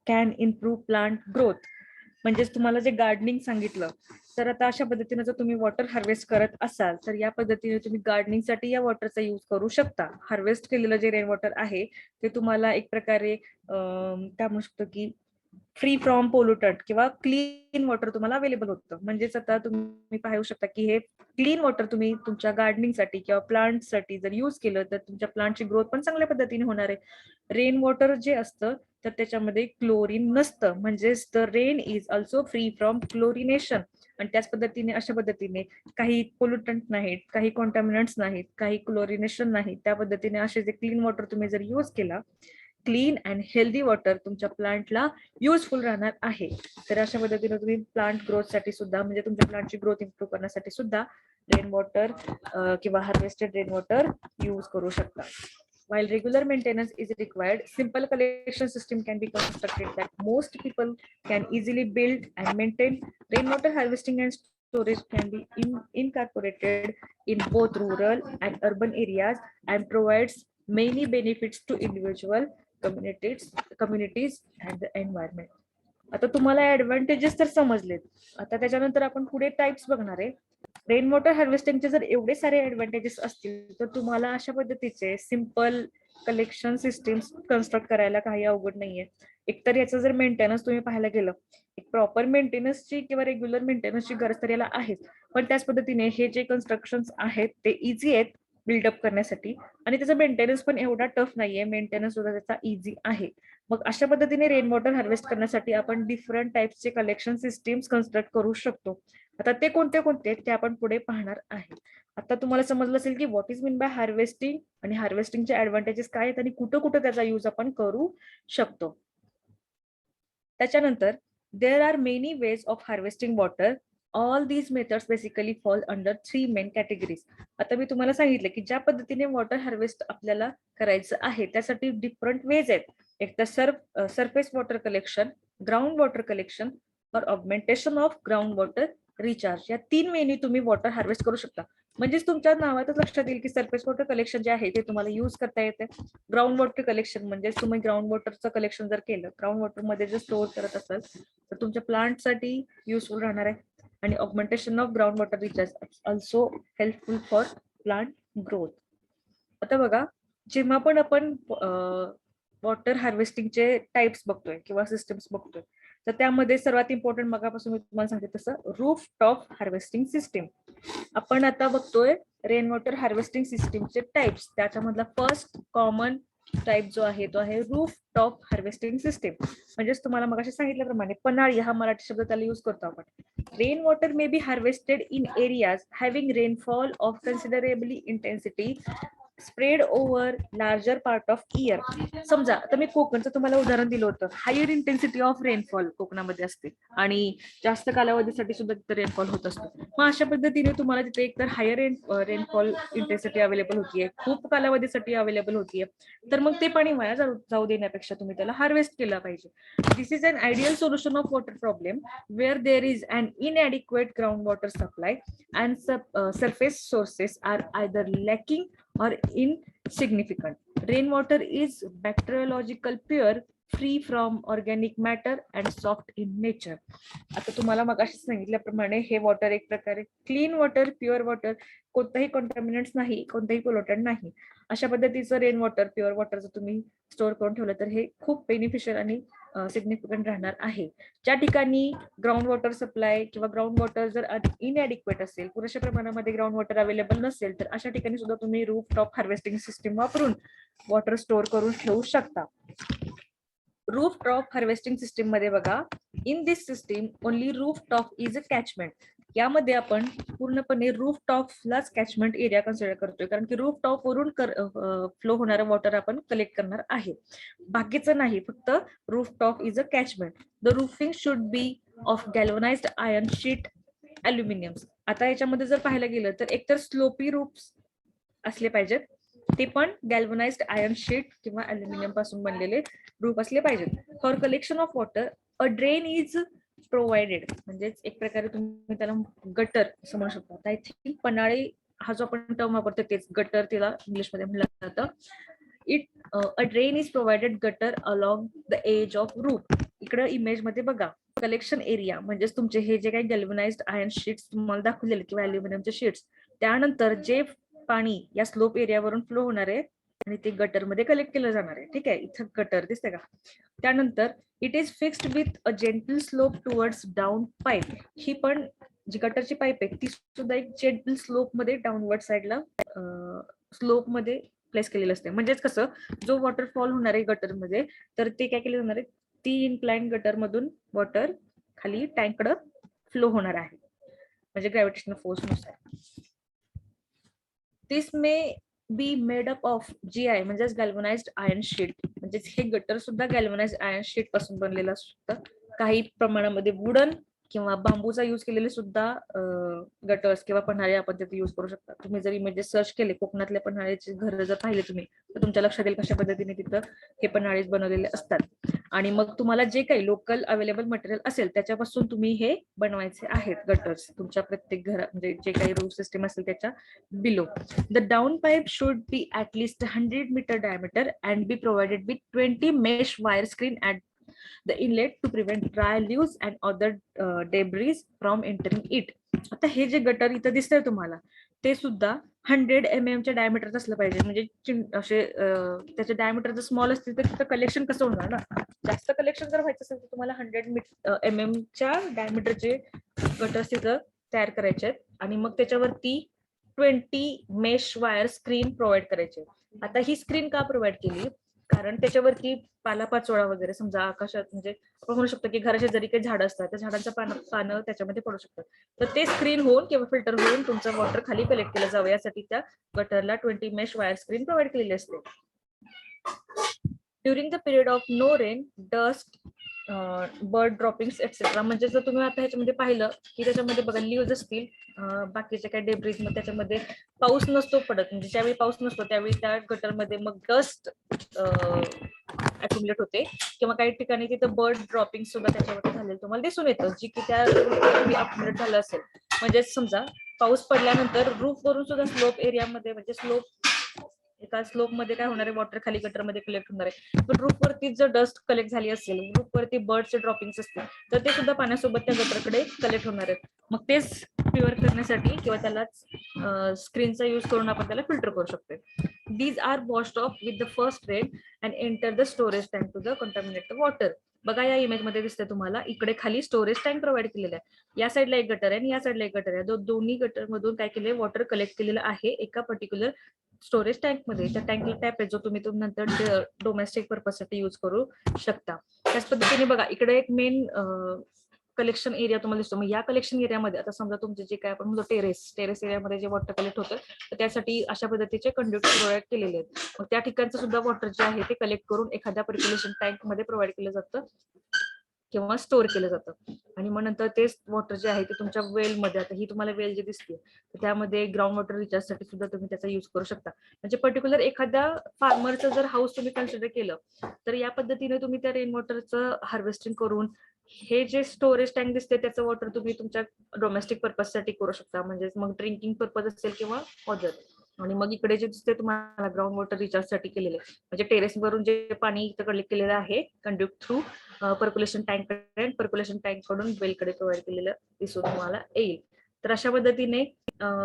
कॅन इम्प्रूव्ह प्लांट ग्रोथ. म्हणजेच तुम्हाला जे गार्डनिंग सांगितलं तर आता अशा पद्धतीने जर तुम्ही वॉटर हार्वेस्ट करत असाल तर या पद्धतीने तुम्ही गार्डनिंग साठी या वॉटरचा यूज करू शकता. हार्वेस्ट केलेलं जे रेन वॉटर आहे ते तुम्हाला एक प्रकारे काय म्हणू शकतो की फ्री फ्रॉम पोल्युटंट किंवा क्लीन वॉटर तुम्हाला अवेलेबल होतं. म्हणजेच आता तुम्ही पाहू शकता की हे क्लीन वॉटर तुम्ही तुमच्या गार्डनिंगसाठी किंवा प्लांटसाठी जर यूज केलं तर तुमच्या प्लांटची ग्रोथ पण चांगल्या पद्धतीने होणार आहे. रेन वॉटर जे असतं तर त्याच्यामध्ये क्लोरीन नसतं. म्हणजेच the rain is also free from chlorination. आणि त्याच पद्धतीने अशा पद्धतीने काही पोल्युटंट नाहीत, काही कॉन्टॅमिनंट्स नाहीत, काही क्लोरिनेशन नाही. त्या पद्धतीने असे जे क्लीन वॉटर तुम्ही जर यूज केला, क्लीन अँड हेल्दी वॉटर तुमच्या प्लांटला युजफुल राहणार आहे. तर अशा पद्धतीने तुम्ही प्लांट ग्रोथ साठी सुद्धा म्हणजे तुमच्या प्लांटची ग्रोथ इम्प्रूव्ह करण्यासाठी सुद्धा रेन वॉटर किंवा हार्वेस्टेड रेन वॉटर यूज करू शकता. While regular maintenance is required, simple collection system can be constructed that most people can easily build and maintain. Rainwater harvesting and storage can be incorporated in both rural and urban areas and provides many benefits to individual communities and the environment. आता तुम्हाला advantages तर समजलेत. आता त्याच्यानंतर आपण पुढे types बघणार आहे. Rain water हार्वेस्टिंगचे जर एवढे सारे ऍडव्हान्टेजेस असतील तर तुम्हाला अशा पद्धतीचे सिंपल कलेक्शन सिस्टीम्स कन्स्ट्रक्ट करायला काही अवघड नाहीये. एकतर याचं जर मेंटेनन्स तुम्ही पाहायला गेलं, एक प्रॉपर मेंटेनन्सची किंवा रेग्युलर मेंटेनन्सची गरज तर याला आहेच. पण त्याच पद्धतीने हे जे कन्स्ट्रक्शन आहेत ते इझी आहेत बिल्डअप करण्यासाठी आणि त्याचा मेंटेनन्स पण एवढा टफ नाहीये. मेंटेनन्स सुद्धा त्याचा इझी आहे. मग अशा पद्धतीने रेन वॉटर हार्वेस्ट करण्यासाठी आपण डिफरंट टाइप्सचे कलेक्शन सिस्टीम्स कन्स्ट्रक्ट करू शकतो. आता ते कोणते कोणते ते आपण पुढे पाहणार आहे. आता तुम्हाला समजलं असेल की what is mean by harvesting आणि हार्वेस्टिंगचे ऍडव्हान्टेजेस काय आहेत आणि कुठं कुठं त्याचा यूज आपण करू शकतो. त्याच्यानंतर there are many ways of harvesting water. All these methods basically fall under 3 main categories. आता मी तुम्हाला सांगितलं की ज्या पद्धतीने वॉटर हार्वेस्ट आपल्याला करायचं आहे त्यासाठी डिफरंट वेज आहेत. एक तर surface water collection, ground water collection और augmentation of ground water recharge. या 3 वेनी तुम्ही वॉटर हार्वेस्ट करू शकता. म्हणजेच तुमच्या नावातच लक्षात येईल की सरफेस वॉटर कलेक्शन जे आहे ते तुम्हाला यूज करता येते. ग्राउंड वॉटर कलेक्शन म्हणजे तुम्ही ग्राउंड वॉटरचं कलेक्शन जर केलं, ग्राउंड वॉटर मध्ये जर स्टोअर करत असाल तर तुमच्या प्लांटसाठी युजफुल राहणार आहे. आणि augmentation of ground water recharge also helpful for plant growth. आता बघा, जेव्हा पण आपण वॉटर हार्वेस्टिंगचे टाइप्स बघतोय किंवा सिस्टम्स बघतोय तर त्यामध्ये सर्वात इम्पॉर्टंट मगापासून मी तुम्हाला सांगते तसं रूफ टॉप हार्वेस्टिंग सिस्टीम. आपण आता बघतोय रेन वॉटर हार्वेस्टिंग सिस्टीमचे टाइप्स. त्याच्यामधला फर्स्ट कॉमन टाइप जो आहे तो आहे रूफ टॉप हार्वेस्टिंग सिस्टीम. म्हणजेच तुम्हाला मगाशी सांगितल्याप्रमाणे पन्हाळी हा मराठी शब्द त्याला यूज करतो आपण. Rain water may be harvested in areas having rainfall of considerably intensity spread over larger part of year. समजा आता मी कोकणचं तुम्हाला उदाहरण दिलं होतं. हायर इंटेन्सिटी ऑफ रेनफॉल कोकणामध्ये असते आणि जास्त कालावधीसाठी सुद्धा तिथे रेनफॉल होत असतो. मग अशा पद्धतीने तुम्हाला तिथे एकतर हायर रेनफॉल इंटेन्सिटी अवेलेबल होतीये, खूप कालावधीसाठी अवेलेबल होतीये, तर मग ते पाणी वाया जाऊ देण्यापेक्षा तुम्ही त्याला हार्वेस्ट केलं पाहिजे. This is an ideal solution of water problem where there is an inadequate ground water supply and surface sources are either lacking or insignificant. Rainwater is bacteriological pure, free from organic matter and soft in nature. आता तुम्हाला मगाशी सांगितल्याप्रमाणे हे water एक प्रकारे clean water, pure water, कोणताही कॉन्टॅमिनंट्स नाही, कोणताही पोल्युटंट नाही, अशा पद्धतीचं रेन वॉटर, प्युअर वॉटर जर तुम्ही स्टोअर करून ठेवलं तर हे खूप बेनिफिशियल आणि सिग्निफिकंट राहणार आहे. ज्या ठिकाणी ग्राउंड वॉटर सप्लाय किंवा ग्राउंड वॉटर जर इनएडिक्वेट असेल, पुरेशा प्रमाणामध्ये ग्राउंड वॉटर अवेलेबल नसेल, तर अशा ठिकाणी सुद्धा तुम्ही रूफ टॉप हार्वेस्टिंग सिस्टीम वापरून वॉटर स्टोअर करून ठेवू शकता. रूफ टॉप हार्वेस्टिंग सिस्टीम मध्ये बघा, in this system only roof top is a catchment. यामध्ये आपण पूर्णपणे रूफ टॉपलाच कॅचमेंट एरिया कन्सिडर करतोय, कारण की रूफ टॉप वरून फ्लो होणारं वॉटर आपण कलेक्ट करणार आहे, बाकीचं नाही, फक्त roof top is a catchment. The roofing should be of galvanised iron sheet aluminium. आता याच्यामध्ये जर पाहायला गेलं तर एकतर स्लोपी रूफ्स असले पाहिजेत, ते पण गॅल्वनाइज्ड आयर्न शीट किंवा अल्युमिनियम पासून बनलेले रूफ असले पाहिजेत. For collection of water a drain is provided, म्हणजेच एक प्रकारे तुम्ही त्याला गटर असं म्हणू शकता. आय थिंक पन्हाळी हा जो आपण टर्म वापरतो तेच गटर तिला इंग्लिशमध्ये म्हटलं जातं. A drain is provided gutter along the edge of roof. इकडं इमेज मध्ये बघा, कलेक्शन एरिया म्हणजेच तुमचे हे जे काही गॅल्वनाइज्ड आयर्न शीट्स तुम्हाला दाखवलेले किंवा अल्युमिनियमचे शीट्स, त्यानंतर जे पाणी या स्लोप एरियावरून फ्लो होणार आहे आणि ते गटर मध्ये कलेक्ट केलं जाणार आहे. ठीक आहे, इथं गटर दिसते का. त्यानंतर it is fixed with a gentle slope towards down pipe. ही पण जी गटरची पाईप आहे ती सुद्धा एक जेंटल स्लोप मध्ये डाऊनवर्ड साईडला स्लोप मध्ये प्लेस केलेलं असते. म्हणजेच कसं, जो वॉटरफॉल होणार आहे गटर मध्ये, तर ते काय केलं जाणार आहे, ती इनक्लाइन गटर मधून वॉटर खाली टँककडे फ्लो होणार आहे, म्हणजे ग्रॅव्हिटेशनल फोर्स नुसार. This may be made up of GI म्हणजेच गॅल्वनाइज्ड आयर्न शीट. म्हणजेच हे गटर सुद्धा गॅल्वनाइज्ड आयर्न शीट पासून बनलेलं असतं. काही प्रमाणामध्ये वुडन किंवा बांबूचा युज केलेले सुद्धा गटर्स किंवा पन्हाळे आपण तिथे युज करू शकता. तुम्ही जर इमेजेस सर्च केले कोकणातल्या पन्हाळ्याचे घर जर पाहिले तुम्ही, तर तुमच्या लक्षात येईल कशा पद्धतीने तिथं हे पन्हाळेच बनवलेले असतात. आणि मग तुम्हाला जे काही लोकल अवेलेबल मटेरियल असेल त्याच्यापासून तुम्ही हे बनवायचे आहेत गटर्स तुमच्या प्रत्येक घरा, म्हणजे जे काही रूफ सिस्टम असेल त्याच्या below. The down pipe should be at least 100 meter diameter and be provided with 20 mesh wire screen at the inlet to prevent dry leaves and other debris from entering it. आता हे जे gutter इथं दिसतंय तुम्हाला, ते सुद्धा 100 mm च्या डायमीटरचं असलं पाहिजे. म्हणजे असे त्याचे डायमीटर जर स्मॉल असतील तर तिथं कलेक्शन कसं होणार ना. जास्त कलेक्शन जर व्हायचं असेल तर तुम्हाला 100 mm च्या डायमीटरचे गटर्स तिथं तयार करायचे आहेत आणि मग त्याच्यावरती 20 मेश वायर स्क्रीन प्रोव्हाइड करायचे. आता ही स्क्रीन का प्रोव्हाइड केली, कारण त्याच्यावरती पालापाचोळा वगैरे, समजा आकाशात, म्हणजे आपण म्हणू शकतो की घराच्या जरी काही झाडं असतात त्या झाडांचं पानं त्याच्यामध्ये पडू शकतात, तर ते स्क्रीन होऊन किंवा फिल्टर होऊन तुमचं वॉटर खाली कलेक्ट केलं जावं यासाठी त्या गटरला 20 मेश वायर स्क्रीन प्रोव्हाइड केलेली असते. During the period of no rain, dust, bird droppings etcetera. म्हणजे जर तुम्ही आता ह्याच्यामध्ये पाहिलं की त्याच्यामध्ये बघा लीव्ज असतील, बाकीचे काही डेब्रिज, मग त्याच्यामध्ये पाऊस नसतो पडत, म्हणजे ज्यावेळी पाऊस नसतो त्यावेळी त्या गटरमध्ये मग डस्ट अक्युमुलेट होते किंवा काही ठिकाणी तिथं बर्ड ड्रॉपिंग सुद्धा त्याच्यामध्ये झालेलं तुम्हाला दिसून येतं, जी की त्या अक्युमुलेट झालं असेल. म्हणजे समजा पाऊस पडल्यानंतर रूफ वरून सुद्धा स्लोप एरियामध्ये, म्हणजे एका स्लोप मध्ये काय होणार आहे, वॉटर खाली गटर मध्ये कलेक्ट होणार आहे, पण रूफ वरती जर डस्ट कलेक्ट झाली असेल, रूफ वरती बर्डचे ड्रॉपिंग्स असतील, तर ते सुद्धा पाण्यासोबत त्या गटरकडे कलेक्ट होणार आहेत. मग तेच प्युअर करण्यासाठी किंवा त्यालाच स्क्रीनचा यूज करून आपण त्याला फिल्टर करू शकतो. These are washed off with the first rain and enter the storage tank to the contaminated water. बघा या इमेज मध्ये दिसतंय तुम्हाला, इकडे खाली स्टोरेज टँक प्रोव्हाइड केलेला आहे. या साईडला एक गटर आहे आणि या साईडला एक गटर आहे. दोन्ही गटर मधून काय केलंय, वॉटर कलेक्ट केलेलं आहे एका पर्टिक्युलर स्टोरेज टँक मध्ये. त्या टँकला टॅप आहे जो तुम्ही नंतर डोमेस्टिक पर्पज साठी युज करू शकता. त्याच पद्धतीने बघा इकडे एक मेन कलेक्शन एरिया तुम्हाला दिसतो. मग या कलेक्शन एरियामध्ये आता समजा तुमचे जे काय आपण म्हणतो टेरेस एरियामध्ये जे वॉटर कलेक्ट होतं, तर त्यासाठी अशा पद्धतीचे कंड्युक्टर प्रोव्हाइड केलेले आहेत. मग त्या ठिकाणचं सुद्धा वॉटर जे आहे ते कलेक्ट करून एखाद्या पर्क्युलेशन टँक मध्ये प्रोव्हाइड केलं जातं किंवा स्टोअर केलं जातं. आणि मग नंतर तेच वॉटर जे आहे ते तुमच्या वेलमध्ये, आता ही तुम्हाला वेल जी दिसते तर त्यामध्ये ग्राउंड वॉटर रिचार्जसाठी सुद्धा तुम्ही त्याचा युज करू शकता. म्हणजे पर्टिक्युलर एखाद्या फार्मरचं जर हाऊस तुम्ही कन्सिडर केलं तर या पद्धतीने तुम्ही त्या रेन वॉटरचं हार्वेस्टिंग करून हे जे स्टोरेज टँक दिसते त्याचं वॉटर तुम्ही तुमच्या डोमेस्टिक पर्पजसाठी करू शकता, म्हणजे मग ड्रिंकिंग पर्पज असेल किंवा अदर. आणि मग इकडे जे दिसते तुम्हाला ग्राउंड वॉटर रिचार्जसाठी केलेले, म्हणजे टेरेसवरून जे पाणी इथं कलेक्ट केलेलं आहे conduct through percolation tank percolation tank कडून वेलकडे प्रोव्हाइड केलेलं दिसून तुम्हाला येईल. तर अशा पद्धतीने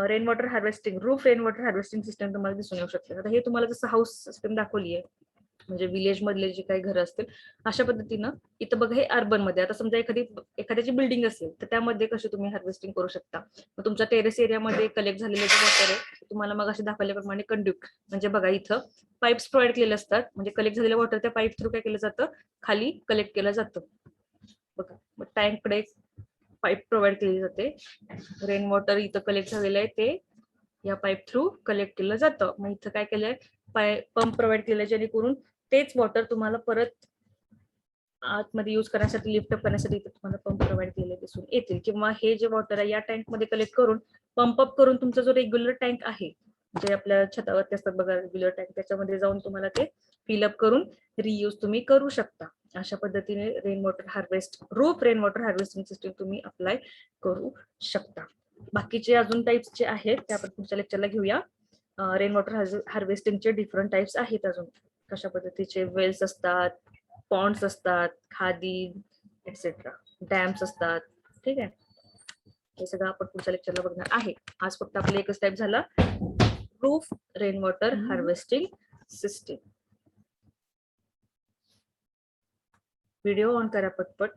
rain water harvesting, roof rain water harvesting system तुम्हाला दिसून येऊ शकते. आता हे तुम्हाला जसं हाऊस सिस्टम दाखवली आहे, म्हणजे विलेज मधले जे काही घर असतील अशा पद्धतीनं इथं बघा हे अर्बन मध्ये. आता समजा एखाद्याची बिल्डिंग असेल तर त्यामध्ये कशी तुम्ही हार्वेस्टिंग करू शकता. मग तुमच्या टेरेस एरियामध्ये कलेक्ट झालेले जे वॉटर आहे तुम्हाला मग असे दाखवल्याप्रमाणे कंड्युक्ट, म्हणजे बघा इथं पाईप्स प्रोव्हाइड केलेले असतात, म्हणजे कलेक्ट झालेलं वॉटर त्या पाईप थ्रू काय केलं जातं, खाली कलेक्ट केलं जातं. बघा मग टँककडे पाईप प्रोव्हाइड केली जाते, रेन वॉटर इथं कलेक्ट झालेलं आहे ते या पाईप थ्रू कलेक्ट केलं जातं. मग इथं काय केलंय, पंप प्रोव्हाइड केलं जेणेकरून तेच वॉटर तुम्हाला परत आतमध्ये युज करण्यासाठी, लिफ्ट अप करण्यासाठी तुम्हाला पंप प्रोव्हाइड केले दिसून येतील. किंवा हे जे वॉटर आहे या टँक मध्ये कलेक्ट करून पंप अप करून तुमचा जो रेग्युलर टँक आहे, जे आपल्या छतावरती असतात बघा रेग्युलर टँक, त्याच्यामध्ये जाऊन तुम्हाला ते फिलअप करून रियूज तुम्ही करू शकता. अशा पद्धतीने rain water harvest, roof rain water harvesting system तुम्ही अप्लाय करू शकता. बाकीचे अजून टाइप्स जे आहेत ते आपण पुढच्या लेक्चरला घेऊया. रेन वॉटर हार्वेस्टिंगचे डिफरंट टाइप्स आहेत अजून, कशा पद्धतीचे वेल्स असतात, पॉन्ड्स असतात, खादी एक्सेट्रा, डॅम्स असतात. ठीक आहे, हे सगळं आपण पुढच्या लेक्चरला बघणार आहे. आज फक्त आपलं एकच टाइप झाला, roof rain water harvesting system. Video on करा पटपट.